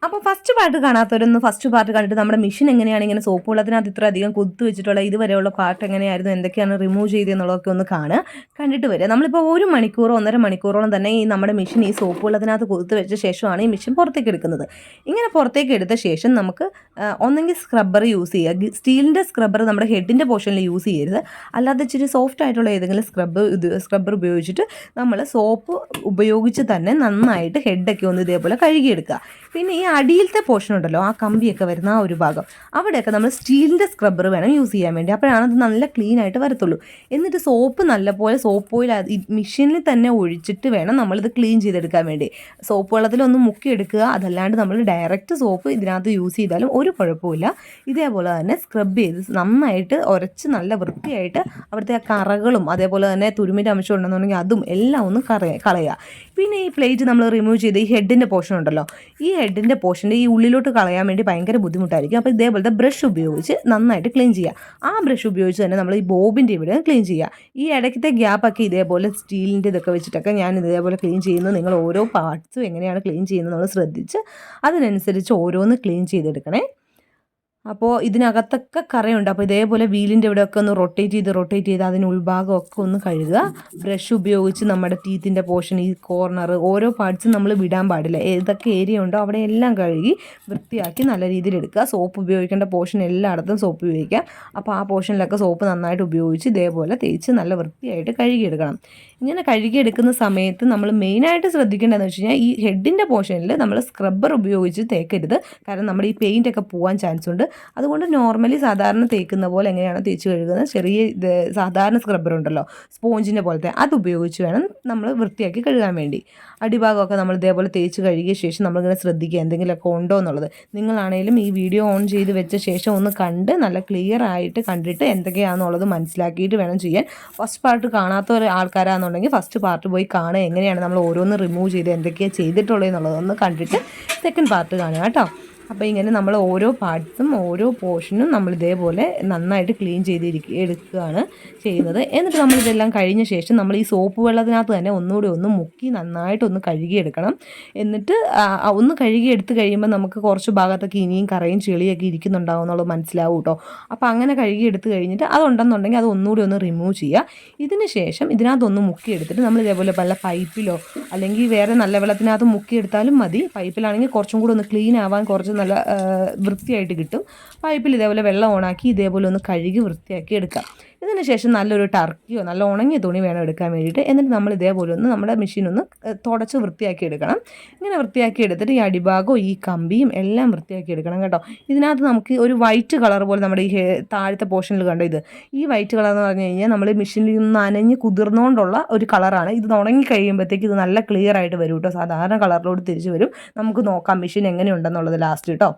അപ്പോൾ first part കാണാത്തവരൊന്ന് first part കണ്ടിട്ട് നമ്മുടെ മെഷീൻ എങ്ങനെയാണ് ഇങ്ങനെ സോപ്പ് വെള്ളത്തിനകത്ത് ഇത്ര അധികം കുത്തു വെച്ചിട്ടുള്ള ഇതുവരെയുള്ള പാർട്ട് എങ്ങനെയായിരുന്നു, എന്തൊക്കെയാണ് റിമൂവ് ചെയ്തെന്നുള്ളതൊക്കെ ഒന്ന് കാണുക, കണ്ടിട്ട് വരിക. നമ്മളിപ്പോൾ 1 മണിക്കൂറോ 1.5 മണിക്കൂറോളം തന്നെ ഈ നമ്മുടെ മെഷീൻ ഈ സോപ്പ് വെള്ളത്തിനകത്ത് കുത്തു വെച്ച ശേഷമാണ് ഈ മെഷീൻ പുറത്തേക്ക് എടുക്കുന്നത്. ഇങ്ങനെ പുറത്തേക്ക് എടുത്ത ശേഷം നമുക്ക് ഒന്നെങ്കിൽ സ്ക്രബ്ബർ യൂസ് ചെയ്യുക. സ്റ്റീലിൻ്റെ സ്ക്രബ്ബർ നമ്മുടെ ഹെഡിൻ്റെ പോർഷനിൽ യൂസ് ചെയ്യരുത്. അല്ലാതെ ഇച്ചിരി സോഫ്റ്റ് ആയിട്ടുള്ള ഏതെങ്കിലും സ്ക്രബ്ബർ ഉപയോഗിച്ചിട്ട് നമ്മൾ സോപ്പ് ഉപയോഗിച്ച് തന്നെ നന്നായിട്ട് ഹെഡൊക്കെ ഒന്ന് ഇതേപോലെ കഴുകിയെടുക്കുക. പിന്നെ ഈ അടിയിലത്തെ പോർഷൻ ഉണ്ടല്ലോ, ആ കമ്പിയൊക്കെ വരുന്ന ആ ഒരു ഭാഗം, അവിടെയൊക്കെ നമ്മൾ സ്റ്റീലിൻ്റെ സ്ക്രബ്ബർ വേണം യൂസ് ചെയ്യാൻ വേണ്ടി. അപ്പോഴാണ് അത് നല്ല ക്ലീൻ ആയിട്ട് വരത്തുള്ളൂ. എന്നിട്ട് സോപ്പ് നല്ലപോലെ സോപ്പ് ഓയിൽ മെഷീനിൽ തന്നെ ഒഴിച്ചിട്ട് വേണം നമ്മളിത് ക്ലീൻ ചെയ്തെടുക്കാൻ വേണ്ടി. സോപ്പ് വെള്ളത്തിലൊന്ന് മുക്കിയെടുക്കുക. അതല്ലാണ്ട് നമ്മൾ ഡയറക്റ്റ് സോപ്പ് ഇതിനകത്ത് യൂസ് ചെയ്താലും ഒരു കുഴപ്പമില്ല. ഇതേപോലെ തന്നെ സ്ക്രബ് ചെയ്ത് നന്നായിട്ട് ഉരച്ച് നല്ല വൃത്തിയായിട്ട് അവിടുത്തെ ആ കറകളും അതേപോലെ തന്നെ തുരുമ്പിൻ്റെ അംശം ഉണ്ടെന്നുണ്ടെങ്കിൽ അതും എല്ലാം ഒന്ന് കളയുക. പിന്നെ ഈ പ്ലേറ്റ് നമ്മൾ റിമൂവ് ചെയ്ത് ഈ ഹെഡിൻ്റെ പോർഷൻ ഉണ്ടല്ലോ, ഈ ഹെഡിൻ്റെ പോർഷൻ്റെ ഈ ഉള്ളിലോട്ട് കളയാൻ വേണ്ടി ഭയങ്കര ബുദ്ധിമുട്ടായിരിക്കും. അപ്പോൾ ഇതേപോലത്തെ ബ്രഷ് ഉപയോഗിച്ച് നന്നായിട്ട് ക്ലീൻ ചെയ്യുക. ആ ബ്രഷ് ഉപയോഗിച്ച് തന്നെ നമ്മൾ ഈ ബോബിൻ്റെ ഇവിടെ ക്ലീൻ ചെയ്യുക. ഈ ഇടയ്ക്കത്തെ ഗ്യാപ്പൊക്കെ ഇതേപോലെ സ്റ്റീലിൻ്റെ ഇതൊക്കെ വെച്ചിട്ടൊക്കെ ഞാൻ ഇതേപോലെ ക്ലീൻ ചെയ്യുന്നത്. നിങ്ങൾ ഓരോ പാർട്സും എങ്ങനെയാണ് ക്ലീൻ ചെയ്യുന്നത് നമ്മൾ ശ്രദ്ധിച്ച് അതിനനുസരിച്ച് ഓരോന്ന് ക്ലീൻ ചെയ്തെടുക്കണേ. അപ്പോൾ ഇതിനകത്തൊക്കെ കറയുണ്ട്. അപ്പോൾ ഇതേപോലെ വീലിൻ്റെ ഇവിടെയൊക്കെ ഒന്ന് റൊട്ടേറ്റ് ചെയ്ത് അതിന് ഉൾഭാഗമൊക്കെ ഒന്ന് കഴുകുക. ബ്രഷ് ഉപയോഗിച്ച് നമ്മുടെ ടീത്തിൻ്റെ പോർഷൻ, ഈ കോർണർ, ഓരോ പാർട്സും നമ്മൾ വിടാൻ പാടില്ല. ഏതൊക്കെ ഏരിയ ഉണ്ടോ അവിടെ എല്ലാം കഴുകി വൃത്തിയാക്കി നല്ല രീതിയിൽ എടുക്കുക. സോപ്പ് ഉപയോഗിക്കേണ്ട പോർഷൻ എല്ലായിടത്തും സോപ്പ് ഉപയോഗിക്കുക. അപ്പോൾ ആ പോർഷനിലൊക്കെ സോപ്പ് നന്നായിട്ട് ഉപയോഗിച്ച് ഇതേപോലെ തേച്ച് നല്ല വൃത്തിയായിട്ട് കഴുകിയെടുക്കണം. ഇങ്ങനെ കഴുകിയെടുക്കുന്ന സമയത്ത് നമ്മൾ മെയിനായിട്ട് ശ്രദ്ധിക്കേണ്ടതെന്ന് വെച്ച് കഴിഞ്ഞാൽ ഈ ഹെഡിൻ്റെ പോർഷനിൽ നമ്മൾ സ്ക്രബ്ബർ ഉപയോഗിച്ച് തേക്കരുത്. കാരണം നമ്മുടെ ഈ പെയിൻ്റൊക്കെ പോകാൻ ചാൻസ് ഉണ്ട്. അതുകൊണ്ട് നോർമലി സാധാരണ തേക്കുന്ന പോലെ എങ്ങനെയാണ് തേച്ച് കഴുകുന്നത്, ചെറിയ സാധാരണ സ്ക്രബ്ബർ ഉണ്ടല്ലോ സ്പോഞ്ചിൻ്റെ പോലത്തെ, അത് ഉപയോഗിച്ച് വേണം നമ്മൾ വൃത്തിയാക്കി കഴുകാൻ വേണ്ടി. അടിഭാഗമൊക്കെ നമ്മൾ ഇതേപോലെ തേച്ച് കഴുകിയ ശേഷം നമ്മളിങ്ങനെ ശ്രദ്ധിക്കുക എന്തെങ്കിലുമൊക്കെ ഉണ്ടോ എന്നുള്ളത്. നിങ്ങളാണെങ്കിലും ഈ വീഡിയോ ഓൺ ചെയ്ത് വെച്ച ശേഷം ഒന്ന് കണ്ട് നല്ല ക്ലിയർ ആയിട്ട് കണ്ടിട്ട് എന്തൊക്കെയാണെന്നുള്ളത് മനസ്സിലാക്കിയിട്ട് വേണം ചെയ്യാൻ. ഫസ്റ്റ് പാർട്ട് കാണാത്ത ആൾക്കാരാണെന്നുണ്ടെങ്കിൽ ഫസ്റ്റ് പാർട്ട് പോയി കാണുക, എങ്ങനെയാണ് നമ്മൾ ഓരോന്ന് റിമൂവ് ചെയ്ത് എന്തൊക്കെയാണ് ചെയ്തിട്ടുള്ളതെന്നുള്ളതൊന്ന് കണ്ടിട്ട് സെക്കൻഡ് പാർട്ട് കാണുക കേട്ടോ. അപ്പോൾ ഇങ്ങനെ നമ്മൾ ഓരോ പാർട്സും ഓരോ പോർഷനും നമ്മൾ ഇതേപോലെ നന്നായിട്ട് ക്ലീൻ എടുക്കുകയാണ് ചെയ്യുന്നത്. എന്നിട്ട് നമ്മളിതെല്ലാം കഴിഞ്ഞ ശേഷം നമ്മൾ ഈ സോപ്പ് വെള്ളത്തിനകത്ത് തന്നെ ഒന്നുകൂടി ഒന്ന് മുക്കി നന്നായിട്ടൊന്ന് കഴുകിയെടുക്കണം. എന്നിട്ട് ഒന്ന് കഴുകിയെടുത്ത് കഴിയുമ്പോൾ നമുക്ക് കുറച്ച് ഭാഗത്തൊക്കെ ഇനിയും കറയും ചെളിയൊക്കെ ഇരിക്കുന്നുണ്ടാവും എന്നുള്ളത് മനസ്സിലാവും കേട്ടോ. അപ്പോൾ അങ്ങനെ കഴുകിയെടുത്ത് കഴിഞ്ഞിട്ട് അതുണ്ടെന്നുണ്ടെങ്കിൽ അത് ഒന്നുകൂടി ഒന്ന് റിമൂവ് ചെയ്യുക. ഇതിന് ശേഷം ഇതിനകത്തൊന്ന് മുക്കിയെടുത്തിട്ട് നമ്മൾ ഇതേപോലെ വല്ല പൈപ്പിലോ അല്ലെങ്കിൽ വേറെ നല്ല വെള്ളത്തിനകത്ത് മുക്കിയെടുത്താലും മതി. പൈപ്പിലാണെങ്കിൽ കുറച്ചും കൂടി ഒന്ന് ക്ലീൻ ആവാൻ കുറച്ച് നല്ല വൃത്തിയായിട്ട് കിട്ടും. പൈപ്പിൽ ഇതേപോലെ വെള്ളം ഓണാക്കി ഇതേപോലെ ഒന്ന് കഴുകി വൃത്തിയാക്കി എടുക്കാം. ഇതിന് ശേഷം നല്ലൊരു ടർക്കിയോ നല്ല ഉണങ്ങിയ തുണി വേണം എടുക്കാൻ വേണ്ടിയിട്ട്. എന്നിട്ട് നമ്മൾ ഇതേപോലെ ഒന്ന് നമ്മുടെ മെഷീനൊന്ന് തുടച്ച് വൃത്തിയാക്കി എടുക്കണം. ഇങ്ങനെ വൃത്തിയാക്കി എടുത്തിട്ട് ഈ അടിഭാഗവും ഈ കമ്പിയും എല്ലാം വൃത്തിയാക്കി എടുക്കണം കേട്ടോ. ഇതിനകത്ത് നമുക്ക് ഒരു വൈറ്റ് കളർ പോലെ നമ്മുടെ ഈ താഴത്തെ പോർഷനിൽ കണ്ടോ, ഈ വൈറ്റ് കളർ എന്ന് പറഞ്ഞു കഴിഞ്ഞാൽ നമ്മൾ മെഷീനിൽ നിന്ന് നനഞ്ഞ് കുതിർന്നുകൊണ്ടുള്ള ഒരു കളറാണ്. ഇത് ഉണങ്ങി കഴിയുമ്പോഴത്തേക്ക് ഇത് നല്ല ക്ലിയർ ആയിട്ട് വരും കേട്ടോ. സാധാരണ കളറിലോട്ട് തിരിച്ച് വരും. നമുക്ക് നോക്കാം മെഷീൻ എങ്ങനെയുണ്ടെന്നുള്ളത് ലാസ്റ്റ് കേട്ടോ.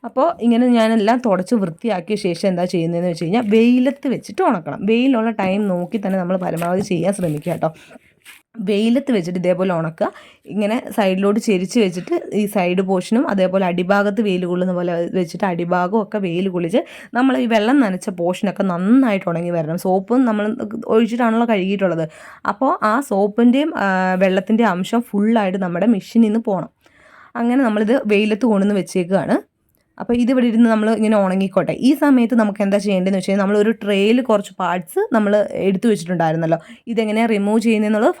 അപ്പോൾ ഇങ്ങനെ ഞാനെല്ലാം തുടച്ച് വൃത്തിയാക്കിയ ശേഷം എന്താ ചെയ്യുന്നതെന്ന് വെച്ച് കഴിഞ്ഞാൽ വെയിലത്ത് വെച്ചിട്ട് ഉണക്കണം. വെയിലുള്ള ടൈം നോക്കി തന്നെ നമ്മൾ പരമാവധി ചെയ്യാൻ ശ്രമിക്കുക കേട്ടോ. വെയിലത്ത് വെച്ചിട്ട് ഇതേപോലെ ഉണക്കുക. ഇങ്ങനെ സൈഡിലോട്ട് ചെരിച്ച് വെച്ചിട്ട് ഈ സൈഡ് പോർഷനും അതേപോലെ അടിഭാഗത്ത് വെയിൽ കൊള്ളുന്ന പോലെ വെച്ചിട്ട് അടിഭാഗവും ഒക്കെ വെയിൽ കൊള്ളിച്ച് നമ്മൾ ഈ വെള്ളം നനച്ച പോർഷനൊക്കെ നന്നായിട്ട് ഉണങ്ങി വരണം. സോപ്പും നമ്മൾ ഒഴിച്ചിട്ടാണല്ലോ കഴുകിയിട്ടുള്ളത്. അപ്പോൾ ആ സോപ്പിൻ്റെയും വെള്ളത്തിൻ്റെയും അംശം ഫുള്ളായിട്ട് നമ്മുടെ മെഷീനിൽ നിന്ന് പോകണം. അങ്ങനെ നമ്മളിത് വെയിലത്ത് കൊണ്ടുവന്ന് വെച്ചേക്കുകയാണ്. അപ്പോൾ ഇതിവിടെ ഇരുന്ന് നമ്മൾ ഇങ്ങനെ ഉണങ്ങിക്കോട്ടെ. ഈ സമയത്ത് നമുക്ക് എന്താ ചെയ്യേണ്ടതെന്ന് വെച്ച് കഴിഞ്ഞാൽ നമ്മളൊരു ട്രേയിൽ കുറച്ച് പാർട്സ് നമ്മൾ എടുത്തു വെച്ചിട്ടുണ്ടായിരുന്നല്ലോ. ഇതെങ്ങനെയാണ് റിമൂവ് ചെയ്യുന്നതെന്നുള്ളത്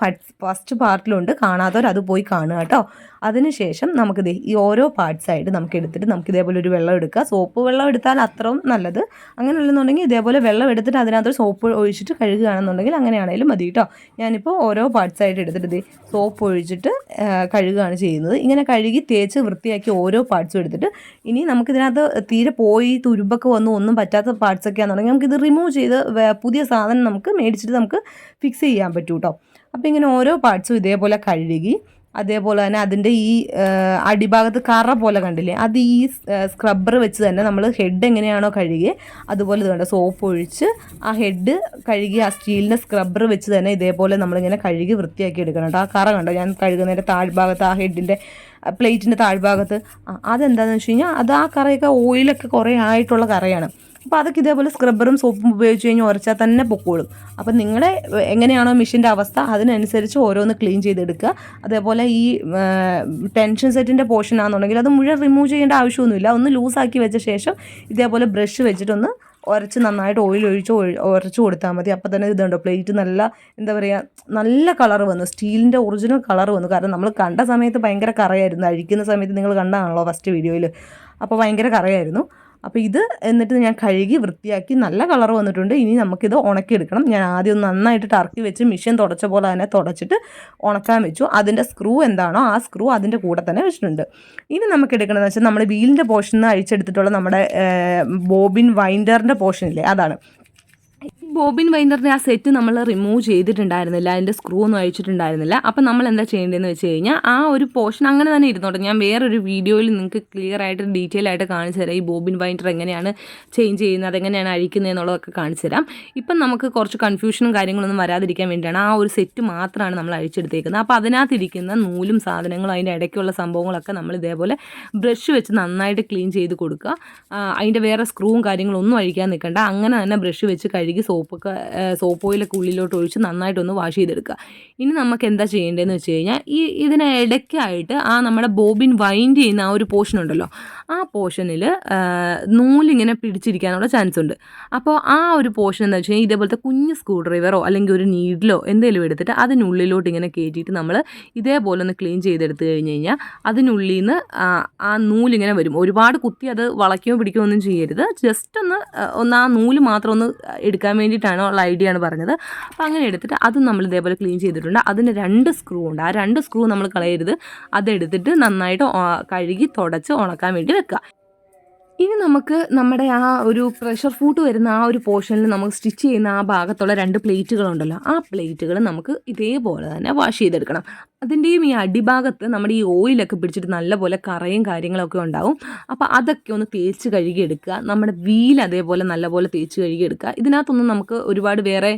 ഫസ്റ്റ് പാർട്ടിലുണ്ട്. കാണാത്തവർ അത് പോയി കാണുക കേട്ടോ. അതിനുശേഷം നമുക്കിത് ഈ ഓരോ പാർട്സായിട്ട് നമുക്ക് എടുത്തിട്ട് നമുക്ക് ഇതേപോലെ ഒരു വെള്ളം എടുക്കുക. സോപ്പ് വെള്ളം എടുത്താൽ അത്രയും നല്ലത്. അങ്ങനെയല്ലെന്നുണ്ടെങ്കിൽ ഇതേപോലെ വെള്ളം എടുത്തിട്ട് അതിനകത്ത് സോപ്പ് ഒഴിച്ചിട്ട് കഴുകുകയാണെന്നുണ്ടെങ്കിൽ അങ്ങനെയാണെങ്കിലും മതി കേട്ടോ. ഞാനിപ്പോൾ ഓരോ പാർട്സായിട്ട് എടുത്തിട്ട് സോപ്പ് ഒഴിച്ചിട്ട് കഴുകുകയാണ് ചെയ്യുന്നത്. ഇങ്ങനെ കഴുകി തേച്ച് വൃത്തിയാക്കി ഓരോ പാർട്സും എടുത്തിട്ട് ഇനി നമുക്കിതിനകത്ത് തീരെ പോയി തുരുമ്പൊക്കെ വന്ന് ഒന്നും പറ്റാത്ത പാർട്സൊക്കെ ആണെന്നുണ്ടെങ്കിൽ നമുക്കിത് റിമൂവ് ചെയ്ത് പുതിയ സാധനം നമുക്ക് മേടിച്ചിട്ട് നമുക്ക് ഫിക്സ് ചെയ്യാൻ പറ്റും കേട്ടോ. അപ്പോൾ ഇങ്ങനെ ഓരോ പാർട്സും ഇതേപോലെ കഴുകി അതേപോലെ തന്നെ അതിൻ്റെ ഈ അടിഭാഗത്ത് കറ പോലെ കണ്ടില്ലേ, അത് ഈ സ്ക്രബ്ബർ വെച്ച് തന്നെ നമ്മൾ ഹെഡ് എങ്ങനെയാണോ കഴുകി അതുപോലെ ഇത് കണ്ട സോപ്പ് ഒഴിച്ച് ആ ഹെഡ് കഴുകി ആ സ്റ്റീലിൻ്റെ സ്ക്രബ്ബർ വെച്ച് തന്നെ ഇതേപോലെ നമ്മളിങ്ങനെ കഴുകി വൃത്തിയാക്കി എടുക്കണം കേട്ടോ. ആ കറ കണ്ടോ ഞാൻ കഴുകുന്നതിൻ്റെ താഴ്ഭാഗത്ത് ആ ഹെഡിൻ്റെ പ്ലേറ്റിൻ്റെ താഴ്ഭാഗത്ത് അതെന്താണെന്ന് വെച്ച് കഴിഞ്ഞാൽ അത് ആ കറയൊക്കെ ഓയിലൊക്കെ കുറേ ആയിട്ടുള്ള കറയാണ്. അപ്പോൾ അതൊക്കെ ഇതേപോലെ സ്ക്രബ്ബറും സോപ്പും ഉപയോഗിച്ച് കഴിഞ്ഞാൽ ഉരച്ചാൽ തന്നെ പൊക്കോളും. അപ്പോൾ നിങ്ങളുടെ എങ്ങനെയാണോ മെഷീൻ്റെ അവസ്ഥ അതിനനുസരിച്ച് ഓരോന്ന് ക്ലീൻ ചെയ്തെടുക്കുക. അതേപോലെ ഈ ടെൻഷൻ സെറ്റിൻ്റെ പോർഷൻ ആണെന്നുണ്ടെങ്കിൽ അത് മുഴുവൻ റിമൂവ് ചെയ്യേണ്ട ആവശ്യമൊന്നുമില്ല. ഒന്ന് ലൂസാക്കി വെച്ച ശേഷം ഇതേപോലെ ബ്രഷ് വെച്ചിട്ടൊന്ന് ഉരച്ച് നന്നായിട്ട് ഓയിൽ ഒഴിച്ച് ഉരച്ച് കൊടുത്താൽ മതി. അപ്പോൾ തന്നെ ഇതുണ്ടോ പ്ലേറ്റ് നല്ല എന്താ പറയുക നല്ല കളർ വന്നു, സ്റ്റീലിൻ്റെ ഒറിജിനൽ കളർ വന്നു. കാരണം നമ്മൾ കണ്ട സമയത്ത് ഭയങ്കര കറയായിരുന്നു, അഴിക്കുന്ന സമയത്ത് നിങ്ങൾ കണ്ടതാണല്ലോ ഫസ്റ്റ് വീഡിയോയിൽ. അപ്പോൾ ഭയങ്കര കറയായിരുന്നു. അപ്പോൾ ഇത് എന്നിട്ട് ഞാൻ കഴുകി വൃത്തിയാക്കി നല്ല കളർ വന്നിട്ടുണ്ട്. ഇനി നമുക്കിത് ഉണക്കിയെടുക്കണം. ഞാൻ ആദ്യം ഒന്ന് നന്നായിട്ട് ടർക്കി വെച്ച് മെഷീൻ തുടച്ച പോലെ തന്നെ തുടച്ചിട്ട് ഉണക്കാൻ വെച്ചു. അതിൻ്റെ സ്ക്രൂ എന്താണോ ആ സ്ക്രൂ അതിൻ്റെ കൂടെ തന്നെ വെച്ചിട്ടുണ്ട്. ഇനി നമുക്ക് എടുക്കണമെന്ന് വെച്ചാൽ നമ്മൾ വീലിൻ്റെ പോർഷനിൽ നിന്ന് അഴിച്ചെടുത്തിട്ടുള്ള നമ്മുടെ ബോബിൻ വൈൻഡറിൻ്റെ പോർഷനില്ലേ അതാണ്. ബോബിൻ വൈൻഡറിൻ്റെ ആ സെറ്റ് നമ്മൾ റിമൂവ് ചെയ്തിട്ടുണ്ടായിരുന്നില്ല, അതിൻ്റെ സ്ക്രൂ ഒന്നും അഴിച്ചിട്ടുണ്ടായിരുന്നില്ല. അപ്പം നമ്മൾ എന്താ ചെയ്യേണ്ടതെന്ന് വെച്ച് കഴിഞ്ഞാൽ ആ ഒരു പോർഷൻ അങ്ങനെ തന്നെ ഇരുന്നോട്ടെ. ഞാൻ വേറൊരു വീഡിയോയിൽ നിങ്ങൾക്ക് ക്ലിയർ ആയിട്ട് ഡീറ്റെയിൽ ആയിട്ട് കാണിച്ചു തരാം. ഈ ബോബിൻ വൈൻഡർ എങ്ങനെയാണ് ചേഞ്ച് ചെയ്യുന്നത്, അതെങ്ങനെയാണ് അഴിക്കുന്നത് എന്നുള്ളതൊക്കെ കാണിച്ചു തരാം. ഇപ്പം നമുക്ക് കുറച്ച് കൺഫ്യൂഷനും കാര്യങ്ങളൊന്നും വരാതിരിക്കാൻ വേണ്ടിയാണ് ആ ഒരു സെറ്റ് മാത്രമാണ് നമ്മൾ അഴിച്ചെടുത്തേക്കുന്നത്. അപ്പോൾ അതിനകത്തിരിക്കുന്ന നൂലും സാധനങ്ങളും അതിൻ്റെ ഇടയ്ക്കുള്ള സംഭവങ്ങളൊക്കെ നമ്മൾ ഇതേപോലെ ബ്രഷ് വെച്ച് നന്നായിട്ട് ക്ലീൻ ചെയ്ത് കൊടുക്കുക. അതിൻ്റെ വേറെ സ്ക്രൂവും കാര്യങ്ങളൊന്നും അഴിക്കാൻ നിൽക്കണ്ട. അങ്ങനെ തന്നെ ബ്രഷ് വെച്ച് കഴുകി സോപ്പ് ഓയിലൊക്കെ ഉള്ളിലോട്ട് ഒഴിച്ച് നന്നായിട്ടൊന്ന് വാഷ് ചെയ്തെടുക്കുക. ഇനി നമുക്ക് എന്താ ചെയ്യേണ്ടതെന്ന് വെച്ച് കഴിഞ്ഞാൽ ഇതിനിടയ്ക്കായിട്ട് ആ നമ്മുടെ ബോബിൻ വൈൻഡ് ചെയ്യുന്ന ആ ഒരു പോർഷൻ ഉണ്ടല്ലോ, ആ പോർഷനിൽ നൂലിങ്ങനെ പിടിച്ചിരിക്കാനുള്ള ചാൻസ് ഉണ്ട്. അപ്പോൾ ആ ഒരു പോർഷൻ എന്താ വെച്ച് കഴിഞ്ഞാൽ ഇതേപോലത്തെ കുഞ്ഞ് സ്ക്രൂ ഡ്രൈവറോ അല്ലെങ്കിൽ ഒരു നീഡിലോ എന്തെങ്കിലും എടുത്തിട്ട് അതിനുള്ളിലോട്ട് ഇങ്ങനെ കയറ്റിയിട്ട് നമ്മൾ ഇതേപോലെ ഒന്ന് ക്ലീൻ ചെയ്തെടുത്ത് കഴിഞ്ഞ് കഴിഞ്ഞാൽ അതിനുള്ളിൽ നിന്ന് ആ നൂലിങ്ങനെ വരും. ഒരുപാട് കുത്തി അത് വളയ്ക്കുകയോ പിടിക്കുകയോ ഒന്നും ചെയ്യരുത്. ജസ്റ്റ് ഒന്ന് ആ നൂല് മാത്രം ഒന്ന് എടുക്കാൻ വേണ്ടിയിട്ടാണ് ഉള്ള ഐഡിയ ആണ് പറഞ്ഞത്. അപ്പോൾ അങ്ങനെ എടുത്തിട്ട് അതും നമ്മൾ ഇതേപോലെ ക്ലീൻ ചെയ്തിട്ടുണ്ട്. അതിന് 2 സ്ക്രൂ ഉണ്ട്. ആ 2 സ്ക്രൂ നമ്മൾ കളയരുത്. അതെടുത്തിട്ട് നന്നായിട്ട് കഴുകി തുടച്ച് ഉണക്കാൻ വേണ്ടി വെക്കുക. ഇനി നമുക്ക് നമ്മുടെ ആ ഒരു പ്രഷർ ഫൂട്ട് വരുന്ന ആ ഒരു പോർഷനിൽ നമുക്ക് സ്റ്റിച്ച് ചെയ്യുന്ന ആ ഭാഗത്തുള്ള 2 പ്ലേറ്റുകളുണ്ടല്ലോ, ആ പ്ലേറ്റുകൾ നമുക്ക് ഇതേപോലെ തന്നെ വാഷ് ചെയ്തെടുക്കണം. അതിൻ്റെയും ഈ അടിഭാഗത്ത് നമ്മുടെ ഈ ഓയിലൊക്കെ പിടിച്ചിട്ട് നല്ലപോലെ കറയും കാര്യങ്ങളൊക്കെ ഉണ്ടാവും. അപ്പോൾ അതൊക്കെ ഒന്ന് തേച്ച് കഴുകിയെടുക്കുക. നമ്മുടെ വീൽ അതേപോലെ നല്ലപോലെ തേച്ച് കഴുകിയെടുക്കുക. ഇതിനകത്തൊന്നും നമുക്ക് ഒരുപാട് വേറെ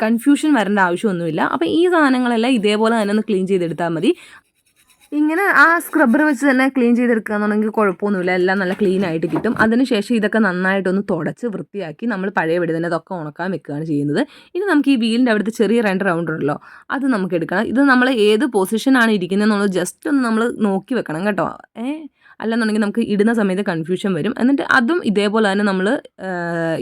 കൺഫ്യൂഷൻ വരേണ്ട ആവശ്യമൊന്നുമില്ല. അപ്പോൾ ഈ സാധനങ്ങളെല്ലാം ഇതേപോലെ തന്നെ ഒന്ന് ക്ലീൻ ചെയ്തെടുത്താൽ മതി. ഇങ്ങനെ ആ സ്ക്രബ്ബർ വെച്ച് തന്നെ ക്ലീൻ ചെയ്തെടുക്കുക എന്നുണ്ടെങ്കിൽ കുഴപ്പമൊന്നുമില്ല, എല്ലാം നല്ല ക്ലീൻ ആയിട്ട് കിട്ടും. അതിനുശേഷം ഇതൊക്കെ നന്നായിട്ടൊന്ന് തുടച്ച് വൃത്തിയാക്കി നമ്മൾ പഴയപടി തന്നെ അതൊക്കെ ഉണക്കാൻ വെക്കുകയാണ് ചെയ്യുന്നത്. ഇനി നമുക്ക് ഈ വീലിൻ്റെ അവിടുത്തെ ചെറിയ 2 റൗണ്ട് ഉണ്ടല്ലോ അത് നമുക്ക് എടുക്കണം. ഇത് നമ്മൾ ഏത് പൊസിഷനാണ് ഇരിക്കുന്നത് എന്നുള്ളത് ജസ്റ്റ് ഒന്ന് നമ്മൾ നോക്കി വെക്കണം കേട്ടോ. അല്ലെന്നുണ്ടെങ്കിൽ നമുക്ക് ഇടുന്ന സമയത്ത് കൺഫ്യൂഷൻ വരും. എന്നിട്ട് അതും ഇതേപോലെ തന്നെ നമ്മൾ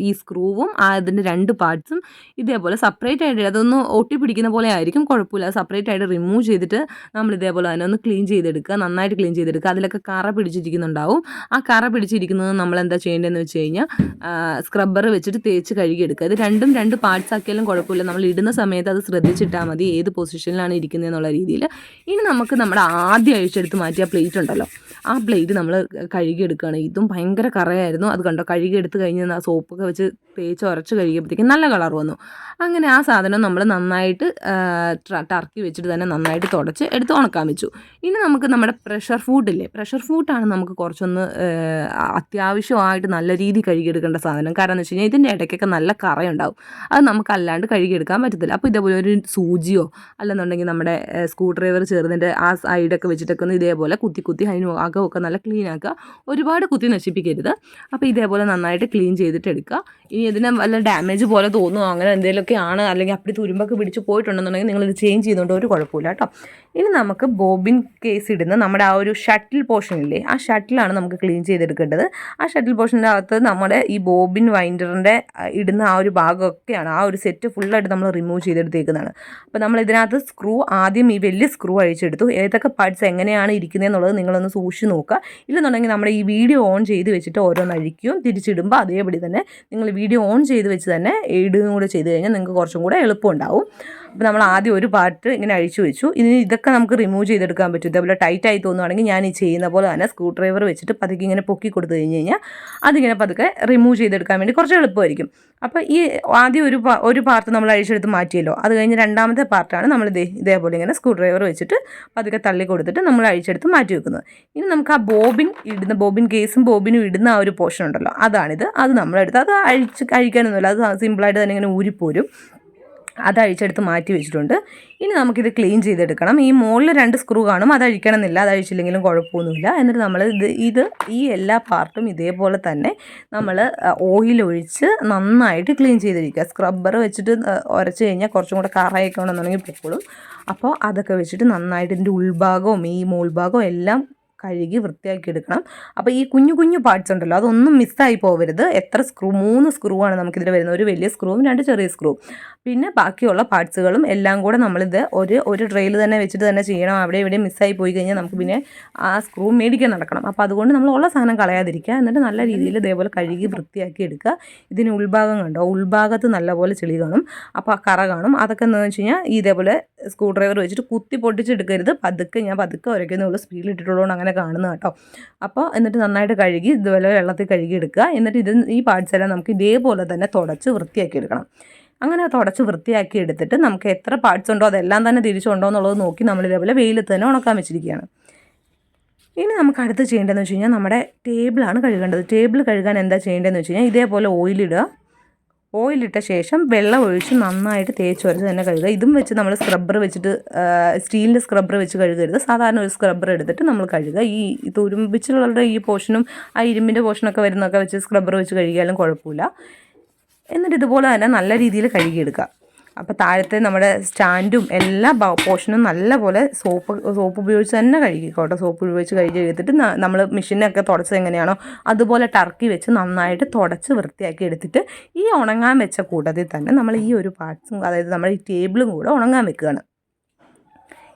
ഈ സ്ക്രൂവും അതിൻ്റെ 2 പാർട്സും ഇതേപോലെ സെപ്പറേറ്റ് ആയിട്ട് അതൊന്ന് ഒട്ടി പിടിക്കുന്ന പോലെ ആയിരിക്കും, കുഴപ്പമില്ല. സെപ്പറേറ്റ് ആയിട്ട് റിമൂവ് ചെയ്തിട്ട് നമ്മൾ ഇതേപോലെ തന്നെ ഒന്ന് ക്ലീൻ ചെയ്തെടുക്കുക, നന്നായിട്ട് ക്ലീൻ ചെയ്തെടുക്കുക. അതിലൊക്കെ കറ പിടിച്ചിരിക്കുന്നുണ്ടാവും. ആ കറ പിടിച്ചിരിക്കുന്നത് നമ്മൾ എന്താ ചെയ്യേണ്ടതെന്ന് വെച്ച് കഴിഞ്ഞാൽ സ്ക്രബ്ബർ വെച്ചിട്ട് തേച്ച് കഴുകിയെടുക്കുക. ഇത് 2 പാർട്സ് ആക്കിയാലും കുഴപ്പമില്ല. നമ്മൾ ഇടുന്ന സമയത്ത് അത് ശ്രദ്ധിച്ചിട്ടാൽ മതി ഏത് പൊസിഷനിലാണ് ഇരിക്കുന്നത് എന്നുള്ള രീതിയിൽ. ഇനി നമുക്ക് നമ്മുടെ ആദ്യം അഴിച്ചെടുത്ത് മാറ്റിയ പ്ലേറ്റ് ഉണ്ടല്ലോ, ആ പ്ലേറ്റ് നമ്മൾ കഴുകിയെടുക്കുകയാണ്. ഇതും ഭയങ്കര കറയായിരുന്നു. അത് കണ്ടോ, കഴുകിയെടുത്ത് കഴിഞ്ഞ് ആ സോപ്പൊക്കെ വെച്ച് തേച്ച് ഉരച്ച് കഴുകിയപ്പോഴത്തേക്കും നല്ല കളർ വന്നു. അങ്ങനെ ആ സാധനം നമ്മൾ നന്നായിട്ട് ടർക്കി വെച്ചിട്ട് തന്നെ നന്നായിട്ട് തുടച്ച് എടുത്ത് ഉണക്കാൻ വെച്ചു. ഇനി നമുക്ക് നമ്മുടെ പ്രഷർ ഫൂഡില്ലേ, പ്രഷർ ഫൂഡാണ് നമുക്ക് കുറച്ചൊന്ന് അത്യാവശ്യമായിട്ട് നല്ല രീതിയിൽ കഴുകിയെടുക്കേണ്ട സാധനം. കാരണം എന്ന് വെച്ച് കഴിഞ്ഞാൽ ഇതിൻ്റെ ഇടയ്ക്കൊക്കെ നല്ല കറയുണ്ടാവും. അത് നമുക്ക് അല്ലാണ്ട് കഴുകിയെടുക്കാൻ പറ്റത്തില്ല. അപ്പോൾ ഇതേപോലെ ഒരു സൂചിയോ അല്ലെന്നുണ്ടെങ്കിൽ നമ്മുടെ സ്ക്രൂ ഡ്രൈവർ ചേർന്നിട്ട് ആ സൈഡൊക്കെ വെച്ചിട്ടൊക്കെ ഒന്ന് ഇതേപോലെ കുത്തി അതിന് അകമൊക്കെ നല്ല ക്ലീൻ ആക്കുക. ഒരുപാട് കുത്തി നശിപ്പിക്കരുത്. അപ്പോൾ ഇതേപോലെ നന്നായിട്ട് ക്ലീൻ ചെയ്തിട്ട് എടുക്കുക. ഇനി ഇതിന് വല്ല ഡാമേജ് പോലെ തോന്നുമോ അങ്ങനെ എന്തെങ്കിലുമൊക്കെ ആണ്, അല്ലെങ്കിൽ അപ്പടി തുരുമ്പൊക്കെ പിടിച്ച് പോയിട്ടുണ്ടെന്നുണ്ടെങ്കിൽ നിങ്ങളിത് ചേഞ്ച് ചെയ്യുന്നുണ്ട്, ഒരു കുഴപ്പമില്ല കേട്ടോ. ഇനി നമുക്ക് ബോബിൻ കേസ് ഇടുന്ന നമ്മുടെ ആ ഒരു ഷട്ടിൽ പോർഷനില്ലേ, ആ ഷട്ടിലാണ് നമുക്ക് ക്ലീൻ ചെയ്തെടുക്കേണ്ടത്. ആ ഷട്ടിൽ പോർഷൻ്റെ അകത്ത് നമ്മുടെ ഈ ബോബിൻ വൈൻഡറിൻ്റെ ഇടുന്ന ആ ഒരു ഭാഗമൊക്കെയാണ്, ആ ഒരു സെറ്റ് ഫുള്ളായിട്ട് നമ്മൾ റിമൂവ് ചെയ്തെടുത്തേക്കുന്നതാണ്. അപ്പോൾ നമ്മൾ ഇതിനകത്ത് സ്ക്രൂ ആദ്യം ഈ വലിയ സ്ക്രൂ അഴിച്ചെടുത്തു. ഏതൊക്കെ പാർട്സ് എങ്ങനെയാണ് ഇരിക്കുന്നത് എന്നുള്ളത് നിങ്ങളൊന്ന് സൂക്ഷിച്ച് നോക്കുക. ഇല്ലെന്നുണ്ടെങ്കിൽ നമ്മുടെ ഈ വീഡിയോ ഓൺ ചെയ്ത് വെച്ചിട്ട് ഓരോന്ന് അഴിക്കും, തിരിച്ചിടുമ്പോൾ അതേപടി തന്നെ നിങ്ങൾ വീഡിയോ ഓൺ ചെയ്ത് വെച്ച് തന്നെ ഇടുകയും കൂടെ ചെയ്ത് കഴിഞ്ഞാൽ നിങ്ങൾക്ക് കുറച്ചും കൂടെ എളുപ്പമുണ്ടാവും. അപ്പോൾ നമ്മൾ ആദ്യം ഒരു പാർട്ട് ഇങ്ങനെ അഴിച്ചു വെച്ചു. ഇനി ഇതൊക്കെ നമുക്ക് റിമൂവ് ചെയ്തെടുക്കാൻ പറ്റും. ഇതേപോലെ ടൈറ്റായി തോന്നുവാണെങ്കിൽ ഞാൻ ഈ ചെയ്യുന്ന പോലെ തന്നെ സ്ക്രൂ ഡ്രൈവർ വെച്ചിട്ട് പതുക്കെ ഇങ്ങനെ പൊക്കി കൊടുത്തു കഴിഞ്ഞ് കഴിഞ്ഞാൽ അതിങ്ങനെ പതുക്കെ റിമൂവ് ചെയ്തെടുക്കാൻ വേണ്ടി കുറച്ച് എളുപ്പമായിരിക്കും. അപ്പോൾ ഈ ആദ്യം ഒരു പാർട്ട് നമ്മൾ അഴിച്ചെടുത്ത് മാറ്റിയല്ലോ, അത് കഴിഞ്ഞ് രണ്ടാമത്തെ പാർട്ടാണ് നമ്മൾ ഇതേപോലെ ഇങ്ങനെ സ്ക്രൂ ഡ്രൈവർ വെച്ചിട്ട് പതുക്കെ തള്ളി കൊടുത്തിട്ട് നമ്മൾ അഴിച്ചെടുത്ത് മാറ്റി വെക്കുന്നത്. ഇനി നമുക്ക് ആ ബോബിൻ കേസും ബോബിനും ഇടുന്ന ആ ഒരു പോർഷൻ ഉണ്ടല്ലോ, അതാണിത്. അത് നമ്മളെടുത്ത് അത് അഴിക്കാനൊന്നുമില്ല, അത് സിമ്പിളായിട്ട് തന്നെ ഇങ്ങനെ ഊരിപ്പോരും. അത് അഴിച്ചെടുത്ത് മാറ്റി വെച്ചിട്ടുണ്ട്. ഇനി നമുക്കിത് ക്ലീൻ ചെയ്തെടുക്കണം. ഈ മുകളിൽ 2 സ്ക്രൂ കാണും, അത് അഴിക്കണം എന്നില്ല, അത് അഴിച്ചില്ലെങ്കിലും കുഴപ്പമൊന്നുമില്ല. എന്നിട്ട് നമ്മൾ ഈ എല്ലാ പാർട്ടും ഇതേപോലെ തന്നെ നമ്മൾ ഓയിലൊഴിച്ച് നന്നായിട്ട് ക്ലീൻ ചെയ്തിരിക്കുക. സ്ക്രബ്ബർ വെച്ചിട്ട് ഉരച്ച് കഴിഞ്ഞാൽ കുറച്ചും കൂടെ കറയൊക്കെ ഉണ്ടെന്നുണ്ടെങ്കിൽ പൊക്കോളും. അപ്പോൾ അതൊക്കെ വെച്ചിട്ട് നന്നായിട്ട് ഇതിൻ്റെ ഉൾഭാഗവും ഈ മോൾഭാഗവും എല്ലാം കഴുകി വൃത്തിയാക്കി എടുക്കണം. അപ്പോൾ ഈ കുഞ്ഞു കുഞ്ഞു പാർട്സ് ഉണ്ടല്ലോ, അതൊന്നും മിസ്സായി പോകരുത്. 3 സ്ക്രൂ ആണ് നമുക്കിതിൽ വരുന്നത്. ഒരു വലിയ സ്ക്രൂവും 2 ചെറിയ സ്ക്രൂ, പിന്നെ ബാക്കിയുള്ള പാർട്സുകളും എല്ലാം കൂടെ നമ്മളിത് ഒരു ട്രെയിൽ തന്നെ വെച്ചിട്ട് തന്നെ ചെയ്യണം. അവിടെ ഇവിടെ മിസ്സായി പോയി കഴിഞ്ഞാൽ നമുക്ക് പിന്നെ ആ സ്ക്രൂ മേടിക്കാൻ നടക്കണം. അപ്പോൾ അതുകൊണ്ട് നമ്മൾ ഉള്ള സാധനം കളയാതിരിക്കുക. എന്നിട്ട് നല്ല രീതിയിൽ ഇതേപോലെ കഴുകി വൃത്തിയാക്കി എടുക്കുക. ഇതിന് ഉൾഭാഗം കണ്ടോ, ഉൾഭാഗത്ത് നല്ലപോലെ ചെളി കാണും, അപ്പോൾ ആ കറ കാണും. അതൊക്കെ എന്താണെന്ന് വെച്ച് കഴിഞ്ഞാൽ ഇതേപോലെ സ്ക്രൂ ഡ്രൈവർ വെച്ചിട്ട് കുത്തി പൊട്ടിച്ചെടുക്കരുത്. ഞാൻ പതുക്കെ ഉരയ്ക്കുന്നുള്ളൂ, സ്പീഡിൽ ഇട്ടിട്ടുള്ളതുകൊണ്ട് അങ്ങനെ കാണുന്നത് കേട്ടോ. അപ്പോൾ എന്നിട്ട് നന്നായിട്ട് കഴുകി ഇതുപോലെ വെള്ളത്തിൽ കഴുകി എടുക്കുക. എന്നിട്ട് ഈ പാർട്സ് എല്ലാം നമുക്ക് ഇതേപോലെ തന്നെ തുടച്ച് വൃത്തിയാക്കി എടുക്കണം. അങ്ങനെ തുടച്ച് വൃത്തിയാക്കി എടുത്തിട്ട് നമുക്ക് എത്ര പാർട്സ് ഉണ്ടോ അതെല്ലാം തന്നെ തിരിച്ചുണ്ടോ എന്നുള്ളത് നോക്കി നമ്മൾ ഇതേപോലെ വെയിലത്ത് തന്നെ ഉണക്കാൻ വെച്ചിരിക്കുകയാണ്. ഇനി നമുക്ക് അടുത്ത് ചെയ്യേണ്ടതെന്ന് വെച്ച് കഴിഞ്ഞാൽ നമ്മുടെ ടേബിളാണ് കഴുകേണ്ടത്. ടേബിൾ കഴുകാൻ എന്താ ചെയ്യേണ്ടതെന്ന് വെച്ച് കഴിഞ്ഞാൽ ഇതേപോലെ ഓയിലിട്ട ശേഷം വെള്ളം ഒഴിച്ച് നന്നായിട്ട് തേച്ച് വരച്ച് തന്നെ കഴുകുക. ഇതും വെച്ച് നമ്മൾ സ്ക്രബ്ബർ വെച്ചിട്ട് സ്റ്റീലിൻ്റെ സ്ക്രബ്ബർ വെച്ച് കഴുകരുത്. സാധാരണ ഒരു സ്ക്രബ്ബർ എടുത്തിട്ട് നമ്മൾ കഴുകുക. ഈ തുരുമ്പിച്ചുള്ള ഈ പോർഷനും ആ ഇരുമ്പിൻ്റെ പോർഷനൊക്കെ വരുന്നതൊക്കെ വെച്ച് സ്ക്രബ്ബർ വെച്ച് കഴുകിയാലും കുഴപ്പമില്ല. എന്നിട്ട് ഇതുപോലെ തന്നെ നല്ല രീതിയിൽ കഴുകിയെടുക്കുക. അപ്പോൾ താഴത്തെ നമ്മുടെ സ്റ്റാൻഡും എല്ലാ പോർഷനും നല്ലപോലെ സോപ്പ് ഉപയോഗിച്ച് തന്നെ കഴുകിക്കോട്ടെ. സോപ്പ് ഉപയോഗിച്ച് കഴുകി എടുത്തിട്ട് നമ്മൾ മെഷീനൊക്കെ തുടച്ചത് എങ്ങനെയാണോ അതുപോലെ ടർക്കി വെച്ച് നന്നായിട്ട് തുടച്ച് വൃത്തിയാക്കി എടുത്തിട്ട് ഈ ഉണങ്ങാൻ വെച്ച കൂട്ടത്തിൽ തന്നെ നമ്മൾ ഈ ഒരു പാർട്സും, അതായത് നമ്മുടെ ഈ ടേബിളും കൂടെ ഉണങ്ങാൻ വെക്കുകയാണ്.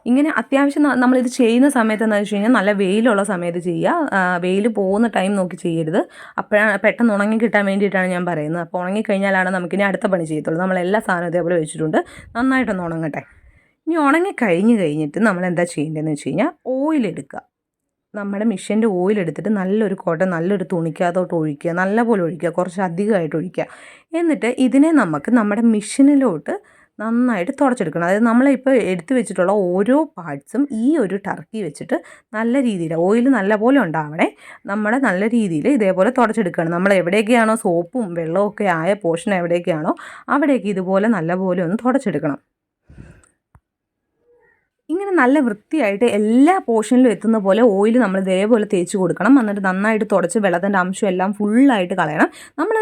ഇങ്ങനെ അത്യാവശ്യം നമ്മളിത് ചെയ്യുന്ന സമയത്ത് എന്താണെന്ന് വെച്ച് കഴിഞ്ഞാൽ നല്ല വെയിലുള്ള സമയത്ത് ചെയ്യുക. വെയിൽ പോകുന്ന ടൈം നോക്കി ചെയ്യരുത്. അപ്പോഴാണ് പെട്ടെന്ന് ഉണങ്ങി കിട്ടാൻ വേണ്ടിയിട്ടാണ് ഞാൻ പറയുന്നത്. അപ്പോൾ ഉണങ്ങിക്കഴിഞ്ഞാലാണ് നമുക്കിനി അടുത്ത പണി ചെയ്യത്തുള്ളൂ. നമ്മളെല്ലാ സാധനവും ഇതേപോലെ വെച്ചിട്ടുണ്ട്, നന്നായിട്ടൊന്ന് ഉണങ്ങട്ടെ. ഇനി ഉണങ്ങി കഴിഞ്ഞിട്ട് നമ്മൾ എന്താ ചെയ്യേണ്ടതെന്ന് വെച്ച് കഴിഞ്ഞാൽ ഓയിലെടുക്കുക. നമ്മുടെ മിഷ്യൻ്റെ ഓയിലെടുത്തിട്ട് നല്ലൊരു നല്ലൊരു തുണിക്കകത്തോട്ട് ഒഴിക്കുക, നല്ലപോലെ ഒഴിക്കുക, കുറച്ച് അധികമായിട്ട് ഒഴിക്കുക. എന്നിട്ട് ഇതിനെ നമുക്ക് നമ്മുടെ മിഷ്യനിലോട്ട് നന്നായിട്ട് തുടച്ചെടുക്കണം. അതായത് നമ്മളിപ്പോൾ എടുത്തു വെച്ചിട്ടുള്ള ഓരോ പാർട്സും ഈ ഒരു ടർക്കി വെച്ചിട്ട് നല്ല രീതിയിൽ ഓയിൽ നല്ലപോലെ ഉണ്ടാവണേ, നമ്മുടെ നല്ല രീതിയിൽ ഇതേപോലെ തുടച്ചെടുക്കണം. നമ്മൾ എവിടെയൊക്കെയാണോ സോപ്പും വെള്ളമൊക്കെ ആയ പോർഷൻ എവിടെയൊക്കെയാണോ അവിടെയൊക്കെ ഇതുപോലെ നല്ലപോലെ ഒന്ന് തുടച്ചെടുക്കണം. ഇങ്ങനെ നല്ല വൃത്തിയായിട്ട് എല്ലാ പോർഷനിലും എത്തുന്ന പോലെ ഓയിൽ നമ്മൾ ഇതേപോലെ തേച്ച് കൊടുക്കണം. എന്നിട്ട് നന്നായിട്ട് തുടച്ച് വെള്ളത്തിൻ്റെ അംശം എല്ലാം ഫുള്ളായിട്ട് കളയണം. നമ്മൾ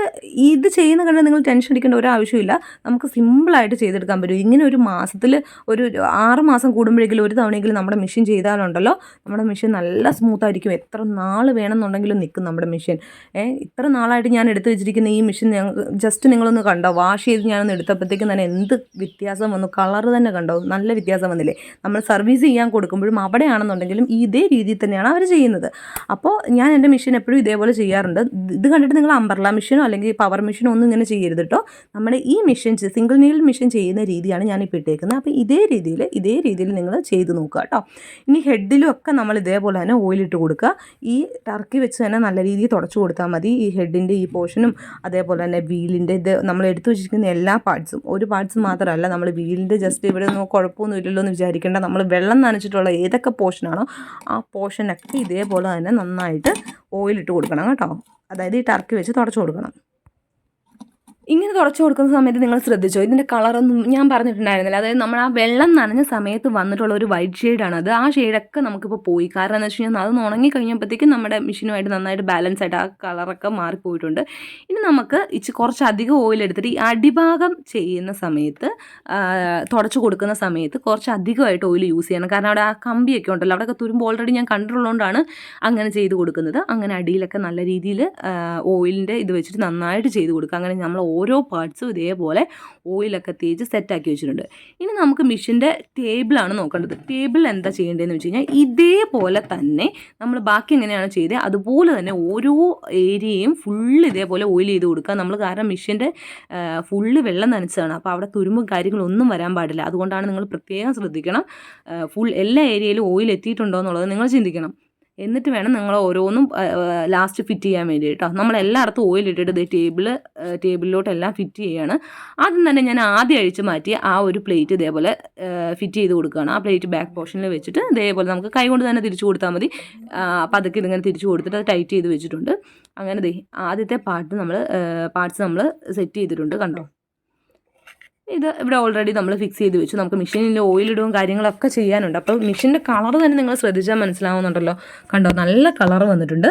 ഇത് ചെയ്യുന്ന കണ്ട് നിങ്ങൾ ടെൻഷൻ അടിക്കേണ്ട ഒരു ആവശ്യമില്ല. നമുക്ക് സിമ്പിളായിട്ട് ചെയ്തെടുക്കാൻ പറ്റും. ഇങ്ങനെ ഒരു മാസത്തിൽ ഒരു 6 മാസം കൂടുമ്പോഴെങ്കിലും ഒരു തവണയെങ്കിലും നമ്മുടെ മെഷീൻ ചെയ്താലുണ്ടല്ലോ നമ്മുടെ മെഷീൻ നല്ല സ്മൂത്തായിരിക്കും. എത്ര നാൾ വേണമെന്നുണ്ടെങ്കിലും നിൽക്കും നമ്മുടെ മെഷീൻ. ഇത്ര നാളായിട്ട് ഞാൻ എടുത്ത് വെച്ചിരിക്കുന്ന ഈ മെഷീൻ ജസ്റ്റ് നിങ്ങളൊന്ന് കണ്ടോ, വാഷ് ചെയ്ത് ഞാനൊന്ന് എടുത്തപ്പോഴത്തേക്കും തന്നെ എന്ത് വ്യത്യാസം വന്നു. കളർ തന്നെ കണ്ടോ, നല്ല വ്യത്യാസം വന്നില്ലേ. നമ്മൾ സർവീസ് ചെയ്യാൻ കൊടുക്കുമ്പോഴും അവിടെയാണെന്നുണ്ടെങ്കിലും ഇതേ രീതിയിൽ തന്നെയാണ് അവർ ചെയ്യുന്നത്. അപ്പോൾ ഞാൻ എൻ്റെ മെഷീൻ എപ്പോഴും ഇതേപോലെ ചെയ്യാറുണ്ട്. ഇത് കണ്ടിട്ട് നിങ്ങൾ അംബ്രല്ല മെഷീനോ അല്ലെങ്കിൽ പവർ മെഷീനോ ഒന്നും ഇങ്ങനെ ചെയ്യരുത് കേട്ടോ. നമ്മുടെ ഈ മെഷീൻ സിംഗിൾ നീഡിൽ മെഷീൻ ചെയ്യുന്ന രീതിയാണ് ഞാനിപ്പോൾ ഇട്ടേക്കുന്നത്. അപ്പോൾ ഇതേ രീതിയിൽ നിങ്ങൾ ചെയ്ത് നോക്കുക കേട്ടോ. ഇനി ഹെഡിലും ഒക്കെ നമ്മൾ ഇതേപോലെ തന്നെ ഓയിലിട്ട് കൊടുക്കുക. ഈ ടർക്കി വെച്ച് തന്നെ നല്ല രീതിയിൽ തുടച്ചു കൊടുത്താൽ മതി. ഈ ഹെഡിൻ്റെ ഈ പോർഷനും അതേപോലെ തന്നെ വീലിൻ്റെ ഇത് നമ്മൾ എടുത്തു വെച്ചിരിക്കുന്ന എല്ലാ പാർട്സും, ഒരു പാർട്സ് മാത്രമല്ല, നമ്മൾ വീലിൻ്റെ ജസ്റ്റ് ഇവിടെ ഒന്നും കുഴപ്പമൊന്നും ഇല്ലല്ലോ എന്ന് വിചാരിക്കേണ്ട. നമ്മൾ വെള്ളം നനച്ചിട്ടുള്ള ഏതൊക്കെ പോർഷനാണോ ആ പോർഷനൊക്കെ ഇതേപോലെ തന്നെ നന്നായിട്ട് ഓയിലിട്ട് കൊടുക്കണം കേട്ടോ. അതായത് ഈ ടർക്കി വെച്ച് തുടച്ചു കൊടുക്കണം. ഇങ്ങനെ തുടച്ചു കൊടുക്കുന്ന സമയത്ത് നിങ്ങൾ ശ്രദ്ധിച്ചോ, ഇതിൻ്റെ കളറൊന്നും ഞാൻ പറഞ്ഞിട്ടുണ്ടായിരുന്നില്ല. അതായത് നമ്മൾ ആ വെള്ളം നനഞ്ഞ സമയത്ത് വന്നിട്ടുള്ള ഒരു വൈറ്റ് ഷെയ്ഡാണ് അത്. ആ ഷെയ്ഡൊക്കെ നമുക്കിപ്പോൾ പോയി. കാരണം എന്താ വെച്ച് കഴിഞ്ഞാൽ അത് ഉണങ്ങി കഴിഞ്ഞപ്പോഴത്തേക്കും നമ്മുടെ മെഷീനുമായിട്ട് നന്നായിട്ട് ബാലൻസ് ആയിട്ട് ആ കളറൊക്കെ മാറിപ്പോയിട്ടുണ്ട്. ഇനി നമുക്ക് കുറച്ചധികം ഓയിൽ എടുത്തിട്ട് ഈ അടിഭാഗം ചെയ്യുന്ന സമയത്ത് തുടച്ചു കൊടുക്കുന്ന സമയത്ത് കുറച്ചധികമായിട്ട് ഓയിൽ യൂസ് ചെയ്യണം. കാരണം അവിടെ ആ കമ്പിയൊക്കെ ഉണ്ടല്ലോ, അവിടെയൊക്കെ തുരുമ്പ് ഓൾറെഡി ഞാൻ കണ്ടിട്ടുള്ളതുകൊണ്ടാണ് അങ്ങനെ ചെയ്ത് കൊടുക്കുന്നത്. അങ്ങനെ അടിയിലൊക്കെ നല്ല രീതിയിൽ ഓയിലിൻ്റെ ഇത് വെച്ചിട്ട് നന്നായിട്ട് ചെയ്ത് കൊടുക്കുക. അങ്ങനെ നമ്മൾ ഓരോ പാർട്സും ഇതേപോലെ ഓയിലൊക്കെ തേച്ച് സെറ്റാക്കി വെച്ചിട്ടുണ്ട്. ഇനി നമുക്ക് മെഷീൻ്റെ ടേബിളാണ് നോക്കേണ്ടത്. ടേബിൾ എന്താ ചെയ്യേണ്ടതെന്ന് വെച്ച് കഴിഞ്ഞാൽ ഇതേപോലെ തന്നെ നമ്മൾ ബാക്കി എങ്ങനെയാണ് ചെയ്തത് അതുപോലെ തന്നെ ഓരോ ഏരിയയും ഫുള്ള് ഇതേപോലെ ഓയിൽ ചെയ്ത് കൊടുക്കുക നമ്മൾ. കാരണം മെഷീൻ്റെ ഫുള്ള് വെള്ളം നനച്ചതാണ്. അപ്പോൾ അവിടെ തുരുമ്പും കാര്യങ്ങളൊന്നും വരാൻ പാടില്ല. അതുകൊണ്ടാണ് നിങ്ങൾ പ്രത്യേകം ശ്രദ്ധിക്കണം. എല്ലാ ഏരിയയിലും ഓയിൽ എത്തിയിട്ടുണ്ടോ എന്നുള്ളത് നിങ്ങൾ ചിന്തിക്കണം. എന്നിട്ട് വേണം നിങ്ങൾ ഓരോന്നും ലാസ്റ്റ് ഫിറ്റ് ചെയ്യാൻ വേണ്ടി കേട്ടോ. നമ്മളെല്ലായിടത്തും ഓയിൽ ഇട്ടിട്ട് ടേബിളിലോട്ടെല്ലാം ഫിറ്റ് ചെയ്യുകയാണ്. ആദ്യം തന്നെ ഞാൻ ആദ്യം അഴിച്ച് മാറ്റി ആ ഒരു പ്ലേറ്റ് ഇതേപോലെ ഫിറ്റ് ചെയ്ത് കൊടുക്കുകയാണ്. ആ പ്ലേറ്റ് ബാക്ക് പോർഷനിൽ വെച്ചിട്ട് ഇതേപോലെ നമുക്ക് കൈ കൊണ്ട് തന്നെ തിരിച്ചു കൊടുത്താൽ മതി. പതുക്കെ ഇതിങ്ങനെ തിരിച്ചു കൊടുത്തിട്ട് അത് ടൈറ്റ് ചെയ്ത് വെച്ചിട്ടുണ്ട്. അങ്ങനെ ആദ്യത്തെ പാർട്സ് നമ്മൾ സെറ്റ് ചെയ്തിട്ടുണ്ട് കണ്ടോ. ഇത് ഇവിടെ ഓൾറെഡി നമ്മൾ ഫിക്സ് ചെയ്ത് വെച്ചു. നമുക്ക് മെഷീനിൽ ഓയിലിടുകയും കാര്യങ്ങളൊക്കെ ചെയ്യാനുണ്ട്. അപ്പോൾ മെഷീൻ്റെ കളർ തന്നെ നിങ്ങൾ ശ്രദ്ധിച്ചാൽ മനസ്സിലാവുന്നുണ്ടല്ലോ. കണ്ടോ, നല്ല കളർ വന്നിട്ടുണ്ട്.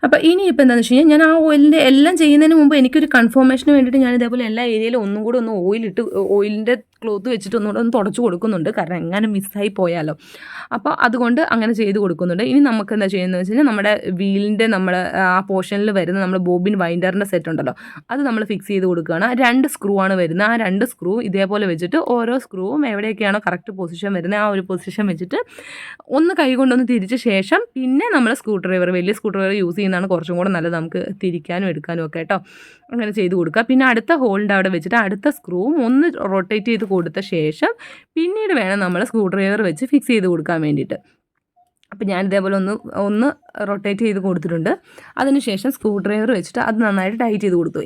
അപ്പോൾ ഇനിയിപ്പോൾ എന്താണെന്ന് വെച്ച് കഴിഞ്ഞാൽ ഞാൻ ആ ഓയിലിൻ്റെ എല്ലാം ചെയ്യുന്നതിന് മുമ്പ് എനിക്കൊരു കൺഫർമേഷന് വേണ്ടിയിട്ട് ഞാൻ ഇതേപോലെ എല്ലാ ഏരിയയിലും ഒന്നും കൂടി ഒന്ന് ഓയിലിൻ്റെ ക്ലോത്ത് വെച്ചിട്ട് ഒന്നുകൂടെ ഒന്ന് തുടച്ച് കൊടുക്കുന്നുണ്ട്. കാരണം എങ്ങനെ മിസ്സായി പോയാലോ. അപ്പോൾ അതുകൊണ്ട് അങ്ങനെ ചെയ്ത് കൊടുക്കുന്നുണ്ട്. ഇനി നമുക്ക് എന്താ ചെയ്യുന്നത് വെച്ച് കഴിഞ്ഞാൽ നമ്മുടെ വീലിൻ്റെ ആ പോർഷനിൽ വരുന്ന നമ്മുടെ ബോബിൻ വൈൻഡറിൻ്റെ സെറ്റ് ഉണ്ടല്ലോ, അത് നമ്മൾ ഫിക്സ് ചെയ്ത് കൊടുക്കുകയാണ്. 2 സ്ക്രൂ ആണ് വരുന്നത്. ആ 2 സ്ക്രൂ ഇതേപോലെ വെച്ചിട്ട് ഓരോ സ്ക്രൂവും എവിടെയൊക്കെയാണോ കറക്റ്റ് പൊസിഷൻ വരുന്നത് ആ ഒരു പൊസിഷൻ വെച്ചിട്ട് ഒന്ന് കൈ കൊണ്ടൊന്ന് തിരിച്ച ശേഷം പിന്നെ നമ്മൾ വലിയ സ്ക്രൂ ഡ്രൈവർ യൂസ് ചെയ്യുന്നതാണ് കുറച്ചും കൂടെ നല്ലത്, നമുക്ക് തിരിക്കാനും എടുക്കാനും ഒക്കെ കേട്ടോ. അങ്ങനെ ചെയ്ത് കൊടുക്കുക. പിന്നെ അടുത്ത ഹോളിൻ്റെ അവിടെ വെച്ചിട്ട് അടുത്ത സ്ക്രൂവും ഒന്ന് റൊട്ടേറ്റ് ചെയ്ത് കൊടുത്ത ശേഷം പിന്നീട് വേണം നമ്മൾ സ്ക്രൂ ഡ്രൈവർ വെച്ച് ഫിക്സ് ചെയ്ത് കൊടുക്കാൻ വേണ്ടിയിട്ട്. അപ്പോൾ ഞാൻ ഇതേപോലെ ഒന്ന് റൊട്ടേറ്റ് ചെയ്ത് കൊടുത്തിട്ടുണ്ട്. അതിനുശേഷം സ്ക്രൂ ഡ്രൈവർ വെച്ചിട്ട് അത് നന്നായിട്ട് ടൈറ്റ് ചെയ്ത് കൊടുത്തു.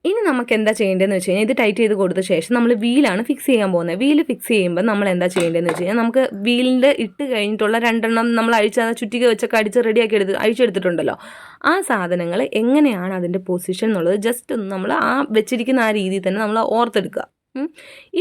ഇനി നമുക്ക് എന്താ ചെയ്യേണ്ടതെന്ന് വെച്ച് കഴിഞ്ഞാൽ ഇത് ടൈറ്റ് ചെയ്ത് കൊടുത്ത ശേഷം നമ്മൾ വീലാണ് ഫിക്സ് ചെയ്യാൻ പോകുന്നത്. വീല് ഫിക്സ് ചെയ്യുമ്പോൾ നമ്മൾ എന്താ ചെയ്യേണ്ടതെന്ന് വെച്ച് കഴിഞ്ഞാൽ നമുക്ക് വീലിൻ്റെ ഇട്ട് കഴിഞ്ഞിട്ടുള്ള 2 നമ്മൾ ചുറ്റിക വെച്ചൊക്കെ അടിച്ച് അഴിച്ചെടുത്തിട്ടുണ്ടല്ലോ, ആ സാധനങ്ങൾ എങ്ങനെയാണ് അതിൻ്റെ പൊസിഷൻ എന്നുള്ളത് ജസ്റ്റ് ഒന്ന് നമ്മൾ ആ വെച്ചിരിക്കുന്ന ആ രീതിയിൽ തന്നെ നമ്മൾ ഓർത്തെടുക്കുക.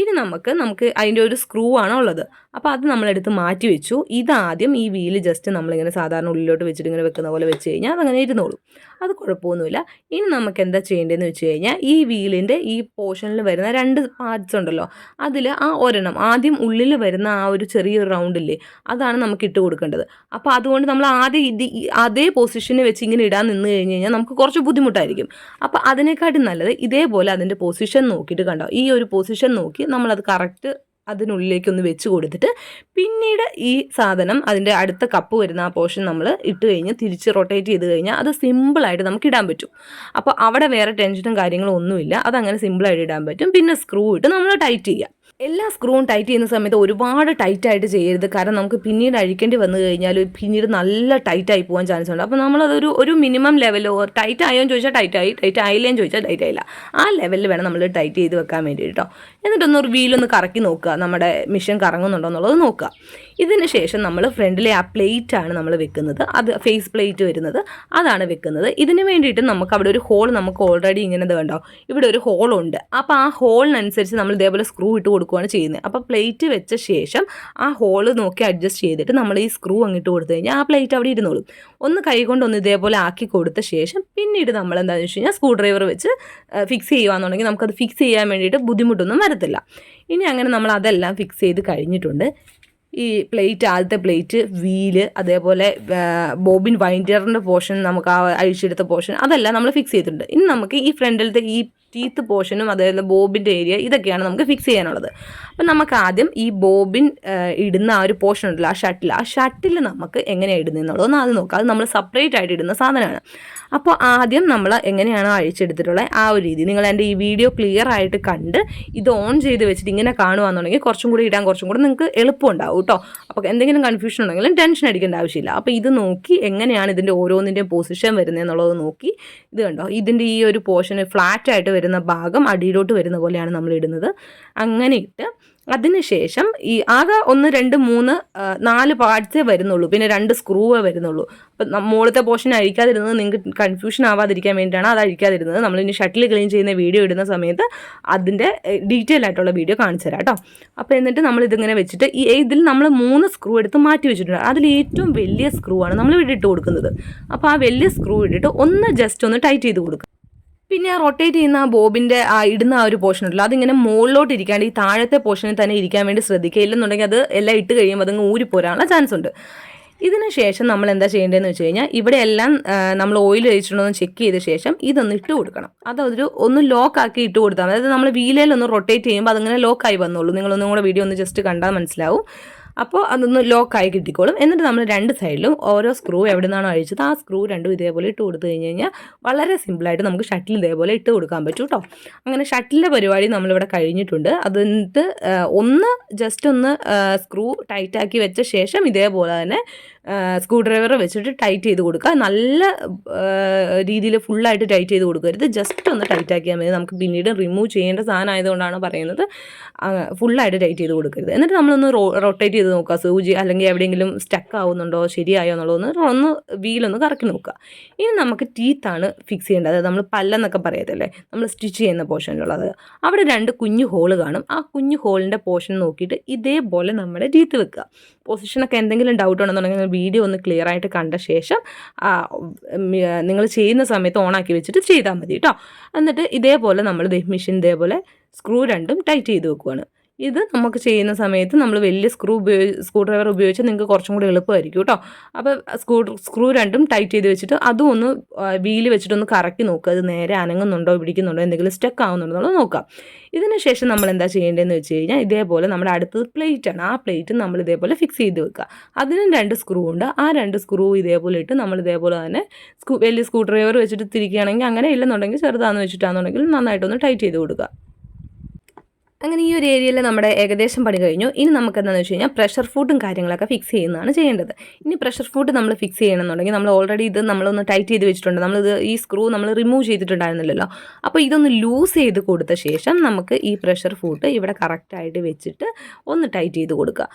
ഇനി നമുക്ക് അതിൻ്റെ ഒരു സ്ക്രൂ ആണ് ഉള്ളത്. അപ്പോൾ അത് നമ്മളെടുത്ത് മാറ്റി വെച്ചു. ഇതാദ്യം ഈ വീല് ജസ്റ്റ് നമ്മളിങ്ങനെ സാധാരണ ഉള്ളിലോട്ട് വെച്ചിട്ട് ഇങ്ങനെ വെക്കുന്ന പോലെ വെച്ച് കഴിഞ്ഞാൽ അതങ്ങനെ ഇരുന്നോളും, അത് കുഴപ്പമൊന്നുമില്ല. ഇനി നമുക്ക് എന്താ ചെയ്യേണ്ടതെന്ന് വെച്ച് കഴിഞ്ഞാൽ ഈ വീലിൻ്റെ ഈ പോർഷനിൽ വരുന്ന 2 പാർട്സ് ഉണ്ടല്ലോ, അതിൽ ആ ഒരെണ്ണം ആദ്യം ഉള്ളിൽ വരുന്ന ആ ഒരു ചെറിയൊരു റൗണ്ടില്ലേ, അതാണ് നമുക്ക് ഇട്ട് കൊടുക്കേണ്ടത്. അപ്പോൾ അതുകൊണ്ട് നമ്മൾ ആദ്യം അതേ പൊസിഷന് വെച്ച് ഇങ്ങനെ ഇടാൻ നിന്ന് കഴിഞ്ഞ് കഴിഞ്ഞാൽ നമുക്ക് കുറച്ച് ബുദ്ധിമുട്ടായിരിക്കും. അപ്പോൾ അതിനെക്കാട്ടും നല്ലത് ഇതേപോലെ അതിൻ്റെ പൊസിഷൻ നോക്കിയിട്ട് കണ്ടോ, ഈ ഒരു പൊസിഷൻ നോക്കി നമ്മളത് കറക്റ്റ് അതിനുള്ളിലേക്കൊന്ന് വെച്ച് കൊടുത്തിട്ട് പിന്നീട് ഈ സാധനം അതിൻ്റെ അടുത്ത കപ്പ് വരുന്ന ആ പോർഷൻ നമ്മൾ ഇട്ട് കഴിഞ്ഞ് തിരിച്ച് റൊട്ടേറ്റ് ചെയ്ത് കഴിഞ്ഞാൽ അത് സിമ്പിളായിട്ട് നമുക്ക് ഇടാൻ പറ്റും. അപ്പോൾ അവിടെ വേറെ ടെൻഷനും കാര്യങ്ങളും ഒന്നുമില്ല, അതങ്ങനെ സിമ്പിളായിട്ട് ഇടാൻ പറ്റും. പിന്നെ സ്ക്രൂ ഇട്ട് നമ്മൾ ടൈറ്റ് ചെയ്യുക. എല്ലാ സ്ക്രൂവും ടൈറ്റ് ചെയ്യുന്ന സമയത്ത് ഒരുപാട് ടൈറ്റായിട്ട് ചെയ്യരുത്. കാരണം നമുക്ക് പിന്നീട് അഴിക്കേണ്ടി വന്നു കഴിഞ്ഞാൽ പിന്നീട് നല്ല ടൈറ്റായി പോകാൻ ചാൻസ് ഉണ്ട്. അപ്പോൾ നമ്മളതൊരു മിനിമം ലെവലോ ടൈറ്റ് ആയോ എന്ന് ചോദിച്ചാൽ ടൈറ്റ് ആയില്ലേന്ന് ചോദിച്ചാൽ ടൈറ്റ് ആയില്ല, ആ ലെവലിൽ വേണം നമ്മൾ ടൈറ്റ് ചെയ്ത് വെക്കാൻ വേണ്ടി കേട്ടോ. എന്നിട്ടൊന്നൊരു വീലൊന്ന് കറക്കി നോക്കുക, നമ്മുടെ മെഷീൻ കറങ്ങുന്നുണ്ടോ എന്നുള്ളത് നോക്കുക. ഇതിന് ശേഷം നമ്മൾ ഫ്രണ്ടിലെ ആ പ്ലേറ്റ് ആണ് നമ്മൾ വെക്കുന്നത്, അത് ഫേസ് പ്ലേറ്റ് വരുന്നത് അതാണ് വെക്കുന്നത്. ഇതിന് വേണ്ടിയിട്ട് നമുക്ക് അവിടെ ഒരു ഹോൾ നമുക്ക് ഓൾറെഡി ഇങ്ങനെ കണ്ടോ, ഇവിടെ ഒരു ഹോളുണ്ട്. അപ്പോൾ ആ ഹോളിനനുസരിച്ച് നമ്മൾ ഇതേപോലെ സ്ക്രൂ ഇട്ട് കൊടുക്കുകയാണ് ചെയ്യുന്നത്. അപ്പോൾ പ്ലേറ്റ് വെച്ച ശേഷം ആ ഹോള് നോക്കി അഡ്ജസ്റ്റ് ചെയ്തിട്ട് നമ്മൾ ഈ സ്ക്രൂ അങ്ങിട്ട് കൊടുത്തു കഴിഞ്ഞാൽ ആ പ്ലേറ്റ് അവിടെ ഇരുന്നോളും. ഒന്ന് കൈകൊണ്ടൊന്ന് ഇതേപോലെ ആക്കി കൊടുത്ത ശേഷം പിന്നീട് നമ്മൾ എന്താണെന്ന് വെച്ച് കഴിഞ്ഞാൽ സ്ക്രൂ ഡ്രൈവർ വെച്ച് ഫിക്സ് ചെയ്യുകയാണെന്നുണ്ടെങ്കിൽ നമുക്കത് ഫിക്സ് ചെയ്യാൻ വേണ്ടിയിട്ട് ബുദ്ധിമുട്ടൊന്നും വരത്തില്ല. ഇനി അങ്ങനെ നമ്മൾ അതെല്ലാം ഫിക്സ് ചെയ്ത് കഴിഞ്ഞിട്ടുണ്ട്. ഈ ആദ്യത്തെ പ്ലേറ്റ്, വീല്, അതേപോലെ ബോബിൻ വൈൻഡറിൻ്റെ പോർഷൻ, നമുക്ക് ആ അഴിച്ചെടുത്ത പോർഷൻ അതെല്ലാം നമ്മൾ ഫിക്സ് ചെയ്തിട്ടുണ്ട്. ഇനി നമുക്ക് ഈ ഫ്രണ്ടിലത്തെ ഈ ടീത്ത് പോർഷനും അതേപോലെ ബോബിൻ്റെ ഏരിയ ഇതൊക്കെയാണ് നമുക്ക് ഫിക്സ് ചെയ്യാനുള്ളത്. അപ്പം നമുക്ക് ആദ്യം ഈ ബോബിൻ ഇടുന്ന ആ ഒരു പോർഷൻ ഉണ്ടല്ലോ, ആ ഷട്ടിൽ നമുക്ക് എങ്ങനെയാണ് ഇടുന്നതെന്നുള്ളതൊന്ന് ആദ്യം നോക്കാം. അത് നമ്മൾ സെപ്പറേറ്റ് ആയിട്ട് ഇടുന്ന സാധനമാണ്. അപ്പോൾ ആദ്യം നമ്മൾ എങ്ങനെയാണോ അഴിച്ചെടുത്തിട്ടുള്ളത് ആ ഒരു രീതി നിങ്ങൾ എൻ്റെ ഈ വീഡിയോ ക്ലിയർ ആയിട്ട് കണ്ട് ഇത് ഓൺ ചെയ്ത് വെച്ചിട്ട് ഇങ്ങനെ കാണുകയാണെന്നുണ്ടെങ്കിൽ കുറച്ചും കൂടി നിങ്ങൾക്ക് എളുപ്പം ഉണ്ടാവും കേട്ടോ. അപ്പോൾ എന്തെങ്കിലും കൺഫ്യൂഷൻ ഉണ്ടെങ്കിലും ടെൻഷൻ അടിക്കേണ്ട ആവശ്യമില്ല. അപ്പോൾ ഇത് നോക്കി എങ്ങനെയാണ് ഇതിൻ്റെ ഓരോന്നിൻ്റെയും പൊസിഷൻ വരുന്നതെന്നുള്ളത് നോക്കി ഇത് കണ്ടോ, ഇതിൻ്റെ ഈ ഒരു പോർഷന് ഫ്ലാറ്റായിട്ട് വരുന്ന ഭാഗം അടിയിലോട്ട് വരുന്ന പോലെയാണ് നമ്മൾ ഇടുന്നത്. അങ്ങനെ ഇട്ട് അതിനുശേഷം ഈ ആകെ 1 2 3 4 പാർട്സേ വരുന്നുള്ളൂ, പിന്നെ 2 സ്ക്രൂവേ വരുന്നുള്ളൂ. അപ്പം മുകളിലത്തെ പോർഷൻ അഴിക്കാതിരുന്നത് നിങ്ങൾക്ക് കൺഫ്യൂഷൻ ആവാതിരിക്കാൻ വേണ്ടിയിട്ടാണ് അത് അഴിക്കാതിരുന്നത്. നമ്മളിനി ഷട്ടിൽ ക്ലീൻ ചെയ്യുന്ന വീഡിയോ ഇടുന്ന സമയത്ത് അതിൻ്റെ ഡീറ്റെയിൽ ആയിട്ടുള്ള വീഡിയോ കാണിച്ചു തരാം കേട്ടോ. അപ്പോൾ എന്നിട്ട് നമ്മളിതിങ്ങനെ വെച്ചിട്ട് ഇതിൽ നമ്മൾ 3 സ്ക്രൂ എടുത്ത് മാറ്റി വെച്ചിട്ടുണ്ട്. അതിൽ ഏറ്റവും വലിയ സ്ക്രൂ ആണ് നമ്മൾ ഇവിടെ ഇട്ട് കൊടുക്കുന്നത്. അപ്പോൾ ആ വലിയ സ്ക്രൂ ഇട്ടിട്ട് ജസ്റ്റ് ഒന്ന് ടൈറ്റ് ചെയ്ത് കൊടുക്കുക. പിന്നെ ആ റൊട്ടേറ്റ് ചെയ്യുന്ന ആ ബോബിൻ്റെ ഇടുന്ന ആ ഒരു പോർഷൻ ഉണ്ടല്ലോ, അതിങ്ങനെ മുകളിലോട്ട് ഇരിക്കാണ്ട് ഈ താഴത്തെ പോർഷനിൽ തന്നെ ഇരിക്കാൻ വേണ്ടി ശ്രദ്ധിക്കുക. ഇല്ലെന്നുണ്ടെങ്കിൽ അത് എല്ലാം ഇട്ട് കഴിയുമ്പോൾ അതങ്ങ് ഊരിപ്പോരാനുള്ള ചാൻസ് ഉണ്ട്. ഇതിന് ശേഷം നമ്മൾ എന്താ ചെയ്യേണ്ടതെന്ന് വെച്ച് കഴിഞ്ഞാൽ ഇവിടെ എല്ലാം നമ്മൾ ഓയിൽ ഒഴിച്ചിട്ടുണ്ടോ എന്ന് ചെക്ക് ചെയ്ത ശേഷം ഇതൊന്ന് ഇട്ട് കൊടുക്കണം. ഒന്ന് ലോക്കാക്കി ഇട്ട് കൊടുത്താൽ മതി. അതായത് നമ്മൾ വീലയിലൊന്ന് റൊട്ടേറ്റ് ചെയ്യുമ്പോൾ അതങ്ങനെ ലോക്കായി വന്നോളൂ. നിങ്ങളൊന്നും കൂടെ വീഡിയോ ഒന്ന് ജസ്റ്റ് കണ്ടാൽ മനസ്സിലാവും. അപ്പോൾ അതൊന്ന് ലോക്കായി കിട്ടിക്കോളും. എന്നിട്ട് നമ്മൾ 2 സൈഡിലും ഓരോ സ്ക്രൂ എവിടെ നിന്നാണോ അഴിച്ചത് ആ സ്ക്രൂ രണ്ടും ഇതേപോലെ ഇട്ട് കൊടുത്തു കഴിഞ്ഞ് കഴിഞ്ഞാൽ വളരെ സിമ്പിളായിട്ട് നമുക്ക് ഷട്ടിൽ ഇതേപോലെ ഇട്ട് കൊടുക്കാൻ പറ്റും കേട്ടോ. അങ്ങനെ ഷട്ടിലിൻ്റെ പരിപാടി നമ്മളിവിടെ കഴിഞ്ഞിട്ടുണ്ട്. അതിട്ട് ജസ്റ്റ് ഒന്ന് സ്ക്രൂ ടൈറ്റാക്കി വെച്ച ശേഷം ഇതേപോലെ തന്നെ സ്ക്രൂ ഡ്രൈവർ വെച്ചിട്ട് ടൈറ്റ് ചെയ്ത് കൊടുക്കുക. നല്ല രീതിയിൽ ഫുള്ളായിട്ട് ടൈറ്റ് ചെയ്ത് കൊടുക്കരുത്, ജസ്റ്റ് ഒന്ന് ടൈറ്റാക്കിയാൽ മതി. നമുക്ക് പിന്നീട് റിമൂവ് ചെയ്യേണ്ട സാധനം ആയതുകൊണ്ടാണ് പറയുന്നത്. ഫുള്ളായിട്ട് ടൈറ്റ് ചെയ്ത് കൊടുക്കരുത്. എന്നിട്ട് നമ്മളൊന്ന് റൊട്ടേറ്റ് ചെയ്ത് ചെയ്ത് നോക്കുക, സൂചി അല്ലെങ്കിൽ എവിടെയെങ്കിലും സ്റ്റക്ക് ആവുന്നുണ്ടോ ശരിയായോ എന്നുള്ളതൊന്ന് ഒന്ന് വീലൊന്ന് കറക്കി നോക്കുക. ഇനി നമുക്ക് ടീത്താണ് ഫിക്സ് ചെയ്യേണ്ടത്. അതായത് നമ്മൾ പല്ലെന്നൊക്കെ പറയത്തില്ലേ, നമ്മൾ സ്റ്റിച്ച് ചെയ്യുന്ന പോർഷനിലുള്ളത്, അവിടെ 2 കുഞ്ഞു ഹോള് കാണും. ആ കുഞ്ഞു ഹോളിൻ്റെ പോർഷൻ നോക്കിയിട്ട് ഇതേപോലെ നമ്മുടെ ടീത്ത് വെക്കുക. പൊസിഷനൊക്കെ എന്തെങ്കിലും ഡൗട്ട് ഉണ്ടെന്നുണ്ടെങ്കിൽ വീഡിയോ ഒന്ന് ക്ലിയർ ആയിട്ട് കണ്ട ശേഷം നിങ്ങൾ ചെയ്യുന്ന സമയത്ത് ഓണാക്കി വെച്ചിട്ട് ചെയ്താൽ മതി കേട്ടോ. എന്നിട്ട് ഇതേപോലെ നമ്മൾ മെഷീൻ ഇതേപോലെ സ്ക്രൂ 2 ടൈറ്റ് ചെയ്ത് വെക്കുവാണ്. ഇത് നമുക്ക് ചെയ്യുന്ന സമയത്ത് നമ്മൾ വലിയ സ്ക്രൂ ഡ്രൈവർ ഉപയോഗിച്ച് നിങ്ങൾക്ക് കുറച്ചും കൂടി എളുപ്പമായിരിക്കും കേട്ടോ. അപ്പോൾ സ്ക്രൂ 2 ടൈറ്റ് ചെയ്ത് വെച്ചിട്ട് അതും ഒന്ന് വീല് വെച്ചിട്ടൊന്ന് കറക്കി നോക്കുക. അത് നേരെ അനങ്ങുന്നുണ്ടോ പിടിക്കുന്നുണ്ടോ എന്തെങ്കിലും സ്റ്റക്ക് ആവുന്നുണ്ടോ എന്നുള്ളത് നോക്കാം. ഇതിന് ശേഷം നമ്മൾ എന്താ ചെയ്യേണ്ടതെന്ന് വെച്ച് കഴിഞ്ഞാൽ ഇതേപോലെ നമ്മുടെ അടുത്തത് പ്ലേറ്റാണ്. ആ പ്ലേറ്റ് നമ്മൾ ഇതേപോലെ ഫിക്സ് ചെയ്ത് വെക്കുക. അതിനും 2 സ്ക്രൂ ഉണ്ട്. ആ 2 സ്ക്രൂ ഇതേപോലെ ഇട്ട് നമ്മൾ ഇതേപോലെ തന്നെ വലിയ സ്ക്രൂ ഡ്രൈവർ വെച്ചിട്ട് തിരിക്കുകയാണെങ്കിൽ, അങ്ങനെ ഇല്ലെന്നുണ്ടെങ്കിൽ ചെറുതാണെന്ന് വെച്ചിട്ടാണെന്നുണ്ടെങ്കിൽ നന്നായിട്ടൊന്ന് ടൈറ്റ് ചെയ്ത് കൊടുക്കുക. അങ്ങനെ ഈ ഒരു ഏരിയയിൽ നമ്മുടെ ഏകദേശം പണി കഴിഞ്ഞു. ഇനി നമുക്ക് എന്താണെന്ന് വെച്ച് കഴിഞ്ഞാൽ പ്രഷർ ഫുഡും കാര്യങ്ങളൊക്കെ ഫിക്സ് ചെയ്യുന്നതാണ് ചെയ്യേണ്ടത്. ഇനി പ്രഷർ ഫുഡ് നമ്മൾ ഫിക്സ് ചെയ്യണമെന്നുണ്ടെങ്കിൽ നമ്മൾ ഓൾറെഡി ഇത് നമ്മളൊന്ന് ടൈറ്റ് ചെയ്ത് വെച്ചിട്ടുണ്ട്. നമ്മളിത് ഈ സ്ക്രൂ നമ്മൾ റിമൂവ് ചെയ്തിട്ടുണ്ടായിരുന്നില്ലല്ലോ. അപ്പോൾ ഇതൊന്ന് ലൂസ് ചെയ്ത് കൊടുത്ത ശേഷം നമുക്ക് ഈ പ്രഷർ ഫുഡ് ഇവിടെ കറക്റ്റായിട്ട് വെച്ചിട്ട് ഒന്ന് ടൈറ്റ് ചെയ്ത് കൊടുക്കുക.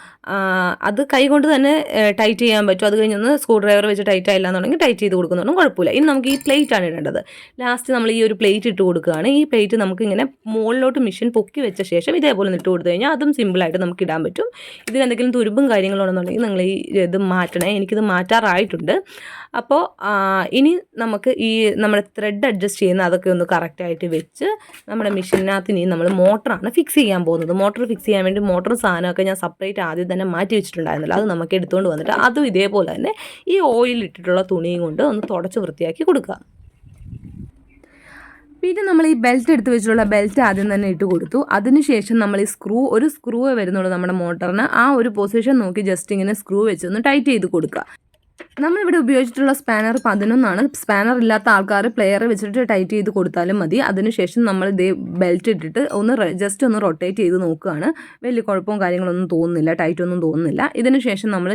അത് കൈ കൊണ്ട് തന്നെ ടൈറ്റ് ചെയ്യാൻ പറ്റും. അത് കഴിഞ്ഞൊന്ന് സ്ക്രൂ ഡ്രൈവർ വെച്ച് ടൈറ്റ് ആയില്ല എന്നുണ്ടെങ്കിൽ ടൈറ്റ് ചെയ്ത് കൊടുക്കുന്നതൊന്നും കുഴപ്പമില്ല. ഇനി നമുക്ക് ഈ പ്ലേറ്റ് ആണ് ഇടേണ്ടത്. ലാസ്റ്റ് നമ്മൾ ഈ ഒരു പ്ലേറ്റ് ഇട്ട് കൊടുക്കുകയാണ്. ഈ പ്ലേറ്റ് നമുക്ക് ഇങ്ങനെ മുകളിലോട്ട് മെഷീൻ പൊക്കി വെച്ച ശേഷം ഇതേപോലെ ഇട്ട് കൊടുത്തു കഴിഞ്ഞാൽ അതും സിമ്പിളായിട്ട് നമുക്ക് ഇടാൻ പറ്റും. ഇതിനെന്തെങ്കിലും തുരുമ്പും കാര്യങ്ങളുണ്ടെന്നുണ്ടെങ്കിൽ നിങ്ങൾ ഈ ഇത് മാറ്റണേ. എനിക്കിത് മാറ്റാറായിട്ടുണ്ട്. അപ്പോൾ ഇനി നമുക്ക് ഈ നമ്മുടെ ത്രെഡ് അഡ്ജസ്റ്റ് ചെയ്യുന്ന അതൊക്കെ ഒന്ന് കറക്റ്റായിട്ട് വെച്ച് നമ്മുടെ മെഷീനകത്ത് ഇനി നമ്മൾ മോട്ടറാണ് ഫിക്സ് ചെയ്യാൻ പോകുന്നത്. മോട്ടർ ഫിക്സ് ചെയ്യാൻ വേണ്ടി മോട്ടറും സാധനമൊക്കെ ഞാൻ സെപ്പറേറ്റ് ആദ്യം തന്നെ മാറ്റി വെച്ചിട്ടുണ്ടായിരുന്നില്ല. അത് നമുക്ക് എടുത്തുകൊണ്ട് വന്നിട്ട് അതും ഇതേപോലെ തന്നെ ഈ ഓയിൽ ഇട്ടിട്ടുള്ള തുണിയും കൊണ്ട് ഒന്ന് തുടച്ച് വൃത്തിയാക്കി കൊടുക്കുക. പിന്നെ നമ്മൾ ഈ ബെൽറ്റ് എടുത്ത് വെച്ചിട്ടുള്ള ബെൽറ്റ് ആദ്യം തന്നെ ഇട്ട് കൊടുത്തു. അതിനുശേഷം നമ്മൾ ഈ ഒരു സ്ക്രൂ വരുന്നുള്ളൂ നമ്മുടെ മോട്ടറിന്. ആ ഒരു പൊസിഷൻ നോക്കി ജസ്റ്റ് ഇങ്ങനെ സ്ക്രൂ വെച്ചൊന്ന് ടൈറ്റ് ചെയ്ത് കൊടുക്കുക. നമ്മളിവിടെ ഉപയോഗിച്ചിട്ടുള്ള സ്പാനർ 11 സ്പാനർ ഇല്ലാത്ത ആൾക്കാർ പ്ലെയർ വെച്ചിട്ട് ടൈറ്റ് ചെയ്ത് കൊടുത്താലും മതി. അതിനുശേഷം നമ്മൾ ഇതേ ബെൽറ്റ് ഇട്ടിട്ട് ജസ്റ്റ് ഒന്ന് റൊട്ടേറ്റ് ചെയ്ത് നോക്കുകയാണ്. വലിയ കുഴപ്പവും കാര്യങ്ങളൊന്നും തോന്നുന്നില്ല, ടൈറ്റൊന്നും തോന്നുന്നില്ല. ഇതിനുശേഷം നമ്മൾ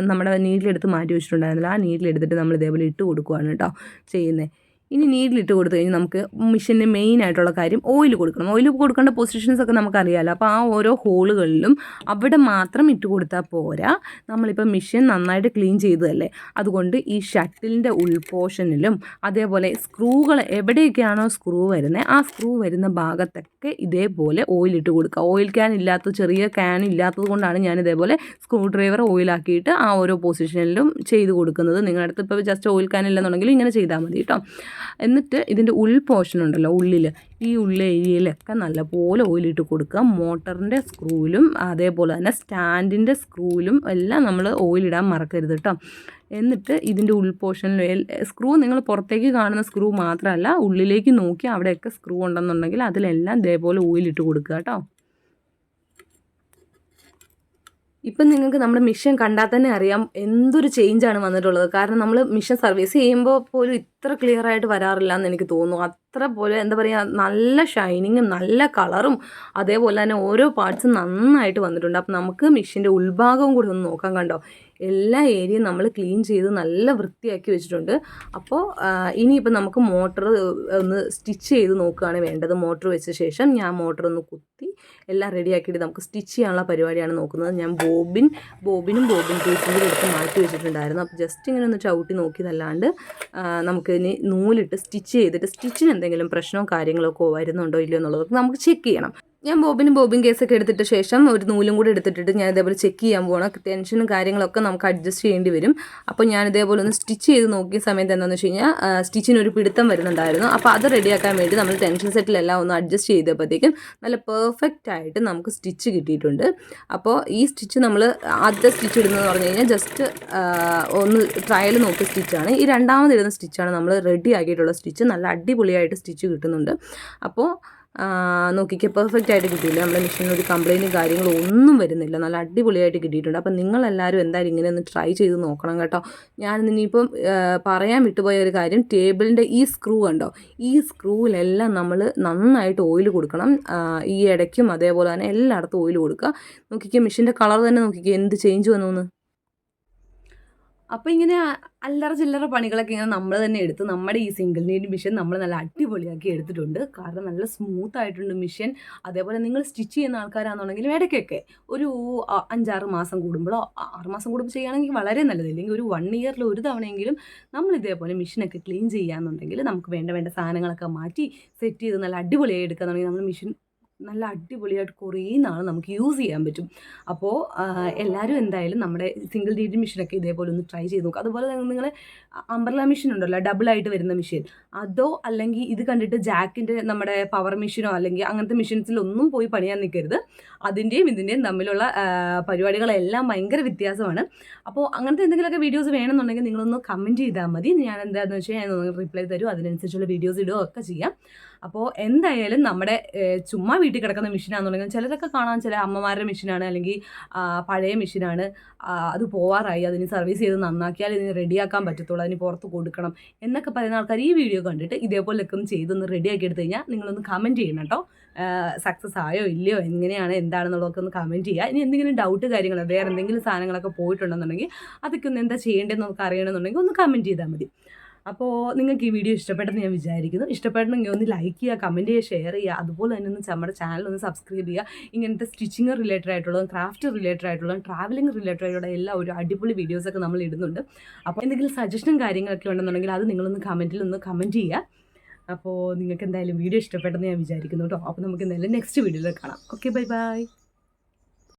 നമ്മുടെ നീഡിലെടുത്ത് മാറ്റി വെച്ചിട്ടുണ്ടായിരുന്നില്ല. ആ നീഡിലെടുത്തിട്ട് നമ്മൾ ഇതേപോലെ ഇട്ട് കൊടുക്കുകയാണ് കേട്ടോ ചെയ്യുന്നത്. ഇനി നീഡിലിട്ട് കൊടുത്തു കഴിഞ്ഞാൽ നമുക്ക് മെഷീൻ്റെ മെയിൻ ആയിട്ടുള്ള കാര്യം ഓയിൽ കൊടുക്കണം. ഓയിൽ കൊടുക്കേണ്ട പൊസിഷൻസൊക്കെ നമുക്കറിയാമല്ലോ. അപ്പോൾ ആ ഓരോ ഹോളുകളിലും അവിടെ മാത്രം ഇട്ട് കൊടുത്താൽ പോരാ. നമ്മളിപ്പോൾ മെഷീൻ നന്നായിട്ട് ക്ലീൻ ചെയ്തതല്ലേ, അതുകൊണ്ട് ഈ ഷട്ടിലിൻ്റെ ഉൾപോർഷനിലും അതേപോലെ സ്ക്രൂകൾ എവിടെയൊക്കെയാണോ സ്ക്രൂ വരുന്നത് ആ സ്ക്രൂ വരുന്ന ഭാഗത്തൊക്കെ ഇതേപോലെ ഓയിലിട്ട് കൊടുക്കുക. ഓയിൽ ക്യാൻ ചെറിയ ക്യാൻ ഇല്ലാത്തത് കൊണ്ടാണ് ഞാൻ ഇതേപോലെ സ്ക്രൂ ഡ്രൈവർ ഓയിലാക്കിയിട്ട് ആ ഓരോ പൊസിഷനിലും ചെയ്ത് കൊടുക്കുന്നത്. നിങ്ങളുടെ അടുത്ത് ഇപ്പോൾ ജസ്റ്റ് ഓയിൽ ക്യാൻ ഇല്ലെന്നുണ്ടെങ്കിൽ ഇങ്ങനെ ചെയ്താൽ മതി കേട്ടോ. എന്നിട്ട് ഇതിൻ്റെ പോർഷൻ ഉണ്ടല്ലോ, ഈ ഏരിയയിലൊക്കെ നല്ലപോലെ ഓയിലിട്ട് കൊടുക്കുക. മോട്ടറിൻ്റെ സ്ക്രൂവിലും അതേപോലെ തന്നെ സ്റ്റാൻഡിൻ്റെ സ്ക്രൂവിലും എല്ലാം നമ്മൾ ഓയിലിടാൻ മറക്കരുത് കേട്ടോ. എന്നിട്ട് ഇതിൻ്റെ പോർഷനിൽ സ്ക്രൂ നിങ്ങൾ പുറത്തേക്ക് കാണുന്ന സ്ക്രൂ മാത്രമല്ല, ഉള്ളിലേക്ക് നോക്കി അവിടെയൊക്കെ സ്ക്രൂ ഉണ്ടെന്നുണ്ടെങ്കിൽ അതിലെല്ലാം ഇതേപോലെ ഓയിലിട്ട് കൊടുക്കുക കേട്ടോ. ഇപ്പം നിങ്ങൾക്ക് നമ്മുടെ മിഷൻ കണ്ടാൽ തന്നെ അറിയാം എന്തൊരു ചേഞ്ചാണ് വന്നിട്ടുള്ളത്. കാരണം നമ്മൾ മിഷൻ സർവീസ് ചെയ്യുമ്പോൾ പോലും ഇത്ര ക്ലിയർ ആയിട്ട് വരാറില്ല എന്ന് എനിക്ക് തോന്നുന്നു. അത്ര പോലെ എന്താ പറയുക, നല്ല ഷൈനിങ്ങും നല്ല കളറും അതേപോലെ തന്നെ ഓരോ പാർട്സും നന്നായിട്ട് വന്നിട്ടുണ്ട്. അപ്പം നമുക്ക് മിഷൻ്റെ ഉൾഭാഗവും കൂടി ഒന്ന് നോക്കാൻ കണ്ടോ. എല്ലാ ഏരിയയും നമ്മൾ ക്ലീൻ ചെയ്ത് നല്ല വൃത്തിയാക്കി വെച്ചിട്ടുണ്ട്. അപ്പോൾ ഇനിയിപ്പോൾ നമുക്ക് മോട്ടർ ഒന്ന് സ്റ്റിച്ച് ചെയ്ത് നോക്കുകയാണ് വേണ്ടത്. മോട്ടർ വെച്ച ശേഷം ഞാൻ മോട്ടർ ഒന്ന് കുത്തി എല്ലാം റെഡിയാക്കിയിട്ട് നമുക്ക് സ്റ്റിച്ച് ചെയ്യാനുള്ള പരിപാടിയാണ് നോക്കുന്നത്. ഞാൻ ബോബിനും ബോബിൻ കേസും കൂടി എടുത്ത് മാറ്റി വെച്ചിട്ടുണ്ടായിരുന്നു. അപ്പോൾ ജസ്റ്റ് ഇങ്ങനെ ഒന്ന് ചവിട്ടി നോക്കിയതല്ലാണ്ട് നമുക്ക് ഇനി നൂലിട്ട് സ്റ്റിച്ച് ചെയ്തിട്ട് സ്റ്റിച്ചിന് എന്തെങ്കിലും പ്രശ്നമോ കാര്യങ്ങളൊക്കെ വരുന്നുണ്ടോ ഇല്ലയോ എന്നുള്ളതൊക്കെ നമുക്ക് ചെക്ക് ചെയ്യണം. ഞാൻ ബോബിൻ കേസൊക്കെ എടുത്തിട്ട് ശേഷം ഒരു നൂലും കൂടി എടുത്തിട്ട് ഞാൻ ഇതേപോലെ ചെക്ക് ചെയ്യാൻ പോകണം. ടെൻഷനും കാര്യങ്ങളൊക്കെ നമുക്ക് അഡ്ജസ്റ്റ് ചെയ്യേണ്ടി വരും. അപ്പോൾ ഞാൻ ഇതേപോലെ ഒന്ന് സ്റ്റിച്ച് ചെയ്ത് നോക്കിയ സമയത്ത് എന്താണെന്ന് വെച്ച് കഴിഞ്ഞാൽ സ്റ്റിച്ചിനൊരു പിടുത്തം വരുന്നുണ്ടായിരുന്നു. അപ്പോൾ അത് റെഡിയാക്കാൻ വേണ്ടി നമ്മൾ ടെൻഷൻ സെറ്റിലെല്ലാം ഒന്ന് അഡ്ജസ്റ്റ് ചെയ്തപ്പോഴത്തേക്കും നല്ല പെർഫെക്റ്റ് ആയിട്ട് നമുക്ക് സ്റ്റിച്ച് കിട്ടിയിട്ടുണ്ട്. അപ്പോൾ ഈ സ്റ്റിച്ച് നമ്മൾ ആദ്യത്തെ സ്റ്റിച്ച് ഇടുന്നതെന്ന് പറഞ്ഞു കഴിഞ്ഞാൽ ജസ്റ്റ് ഒന്ന് ട്രയൽ നോക്കിയ സ്റ്റിച്ചാണ്. ഈ രണ്ടാമതിടുന്ന സ്റ്റിച്ചാണ് നമ്മൾ റെഡി ആക്കിയിട്ടുള്ള സ്റ്റിച്ച്. നല്ല അടിപൊളിയായിട്ട് സ്റ്റിച്ച് കിട്ടുന്നുണ്ട്. അപ്പോൾ നോക്കിക്കുക, പെർഫെക്റ്റ് ആയിട്ട് കിട്ടിയില്ല. നമ്മുടെ മെഷീനിൽ ഒരു കംപ്ലയിൻറ്റും കാര്യങ്ങളും ഒന്നും വരുന്നില്ല. നല്ല അടിപൊളിയായിട്ട് കിട്ടിയിട്ടുണ്ട്. അപ്പം നിങ്ങളെല്ലാവരും എന്തായാലും ഇങ്ങനെ ഒന്ന് ട്രൈ ചെയ്ത് നോക്കണം കേട്ടോ. ഞാൻ ഇനിയിപ്പം പറയാൻ വിട്ടുപോയ ഒരു കാര്യം, ടേബിളിൻ്റെ ഈ സ്ക്രൂ കണ്ടോ, ഈ സ്ക്രൂവിലെല്ലാം നമ്മൾ നന്നായിട്ട് ഓയിൽ കൊടുക്കണം. ഈ ഇടയ്ക്കും അതേപോലെ തന്നെ എല്ലായിടത്തും ഓയിൽ കൊടുക്കുക. നോക്കിക്കുക, മെഷീൻ്റെ കളർ തന്നെ നോക്കിക്കുക എന്ത് ചേഞ്ച് വന്നു. അപ്പോൾ ഇങ്ങനെ അല്ലറ ചില്ലറ പണികളൊക്കെ ഇങ്ങനെ നമ്മൾ തന്നെ എടുത്ത് നമ്മുടെ ഈ സിംഗിൾ നീഡ് മെഷീൻ നമ്മൾ നല്ല അടിപൊളിയാക്കി എടുത്തിട്ടുണ്ട്. കാരണം നല്ല സ്മൂത്ത് ആയിട്ടുണ്ട് മെഷീൻ. അതേപോലെ നിങ്ങൾ സ്റ്റിച്ച് ചെയ്യുന്ന ആൾക്കാരാണെന്നുണ്ടെങ്കിൽ ഇടയ്ക്കൊക്കെ ഒരു 5-6 മാസം കൂടുമ്പോഴോ 6 മാസം കൂടുമ്പോൾ ചെയ്യുകയാണെങ്കിൽ വളരെ നല്ലത്. ഇല്ലെങ്കിൽ ഒരു 1 ഇയറിൽ ഒരു തവണയെങ്കിലും നമ്മൾ ഇതേപോലെ മെഷീനൊക്കെ ക്ലീൻ ചെയ്യാന്നുണ്ടെങ്കിൽ നമുക്ക് വേണ്ട സാധനങ്ങളൊക്കെ മാറ്റി സെറ്റ് ചെയ്ത് നല്ല അടിപൊളിയായി എടുക്കുകയാണെന്നുണ്ടെങ്കിൽ നമ്മൾ മെഷീൻ നല്ല അടിപൊളിയായിട്ട് കുറേ നാൾ നമുക്ക് യൂസ് ചെയ്യാൻ പറ്റും. അപ്പോൾ എല്ലാവരും എന്തായാലും നമ്മുടെ സിംഗിൾ നീഡ് മെഷീനൊക്കെ ഇതേപോലെ ഒന്ന് ട്രൈ ചെയ്ത് നോക്കുക. അതുപോലെ തന്നെ നിങ്ങൾ അംബ്രല മെഷീൻ ഉണ്ടല്ലോ, ഡബിളായിട്ട് വരുന്ന മെഷീൻ, അതോ അല്ലെങ്കിൽ ഇത് കണ്ടിട്ട് ജാക്കിൻ്റെ നമ്മുടെ പവർ മെഷീനോ അല്ലെങ്കിൽ അങ്ങനത്തെ മെഷീൻസിലൊന്നും പോയി പണിയാൻ നിൽക്കരുത്. അതിൻ്റെയും ഇതിൻ്റെയും തമ്മിലുള്ള പരിപാടികളെല്ലാം ഭയങ്കര വ്യത്യാസമാണ്. അപ്പോൾ അങ്ങനത്തെ എന്തെങ്കിലുമൊക്കെ വീഡിയോസ് വേണമെന്നുണ്ടെങ്കിൽ നിങ്ങളൊന്ന് കമൻറ്റ് ചെയ്താൽ മതി. ഞാൻ എന്താണെന്ന് വെച്ചാൽ ഞാൻ റിപ്ലൈ തരും, അതിനനുസരിച്ചുള്ള വീഡിയോസ് ഇടുകയൊക്കെ ചെയ്യാം. അപ്പോൾ എന്തായാലും നമ്മുടെ ചുമ്മാ വീട്ടിൽ കിടക്കുന്ന മെഷീനാണെന്നുണ്ടെങ്കിൽ ചിലരൊക്കെ കാണാൻ ചില അമ്മമാരുടെ മെഷീനാണ് അല്ലെങ്കിൽ പഴയ മെഷീനാണ്, അത് പോവാറായി, അതിന് സർവീസ് ചെയ്ത് നന്നാക്കിയാൽ ഇതിന് റെഡിയാക്കാൻ പറ്റത്തുള്ളൂ, അതിന് പുറത്ത് കൊടുക്കണം എന്നൊക്കെ പറയുന്ന ആൾക്കാർ ഈ വീഡിയോ കണ്ടിട്ട് ഇതേപോലെയൊക്കെ ഒന്ന് ചെയ്തൊന്ന് റെഡിയാക്കി എടുത്തു കഴിഞ്ഞാൽ നിങ്ങളൊന്ന് കമൻറ്റ് ചെയ്യണം കേട്ടോ. സക്സസ് ആയോ ഇല്ലയോ, എങ്ങനെയാണ് എന്താണെന്നുള്ളതൊക്കെ ഒന്ന് കമൻറ്റ് ചെയ്യുക. ഇനി എന്തെങ്കിലും ഡൗട്ട് കാര്യങ്ങൾ വേറെ എന്തെങ്കിലും സാധനങ്ങളൊക്കെ പോയിട്ടുണ്ടെന്നുണ്ടെങ്കിൽ അതൊക്കെ ഒന്ന് എന്താ ചെയ്യേണ്ടതെന്ന് നമുക്ക് അറിയണമെന്നുണ്ടെങ്കിൽ ഒന്ന് കമൻറ്റ് ചെയ്താൽ മതി. അപ്പോൾ നിങ്ങൾക്ക് ഈ വീഡിയോ ഇഷ്ടപ്പെട്ടെന്ന് ഞാൻ വിചാരിക്കുന്നു. ഇഷ്ടപ്പെടണമെങ്കിൽ ഒന്ന് ലൈക്ക് ചെയ്യുക, കമൻറ്റ് ചെയ്യുക, ഷെയർ ചെയ്യുക. അതുപോലെ തന്നെ ഒന്ന് നമ്മുടെ ചാനൽ ഒന്ന് സബ്സ്ക്രൈബ് ചെയ്യുക. ഇങ്ങനത്തെ സ്റ്റിച്ചിങ് റിലേറ്റഡ് ആയിട്ടുള്ളതും ക്രാഫ്റ്റ് റിലേറ്റഡ് ആയിട്ടുള്ളതും ട്രാവലിംഗ് റിലേറ്റഡ് ആയിട്ടുള്ള എല്ലാ ഒരു അടിപൊളി വീഡിയോസൊക്കെ നമ്മൾ ഇടുന്നുണ്ട്. അപ്പോൾ എന്തെങ്കിലും സജഷനും കാര്യങ്ങളൊക്കെ ഉണ്ടെന്നുണ്ടെങ്കിൽ അത് നിങ്ങളൊന്ന് കമൻറ്റിൽ ഒന്ന് കമൻറ്റ് ചെയ്യുക. അപ്പോൾ നിങ്ങൾക്ക് എന്തായാലും വീഡിയോ ഇഷ്ടപ്പെട്ടെന്ന് ഞാൻ വിചാരിക്കുന്നു കേട്ടോ. അപ്പോൾ നമുക്ക് എന്തായാലും നെക്സ്റ്റ് വീഡിയോയിൽ കാണാം. Okay, bye bye.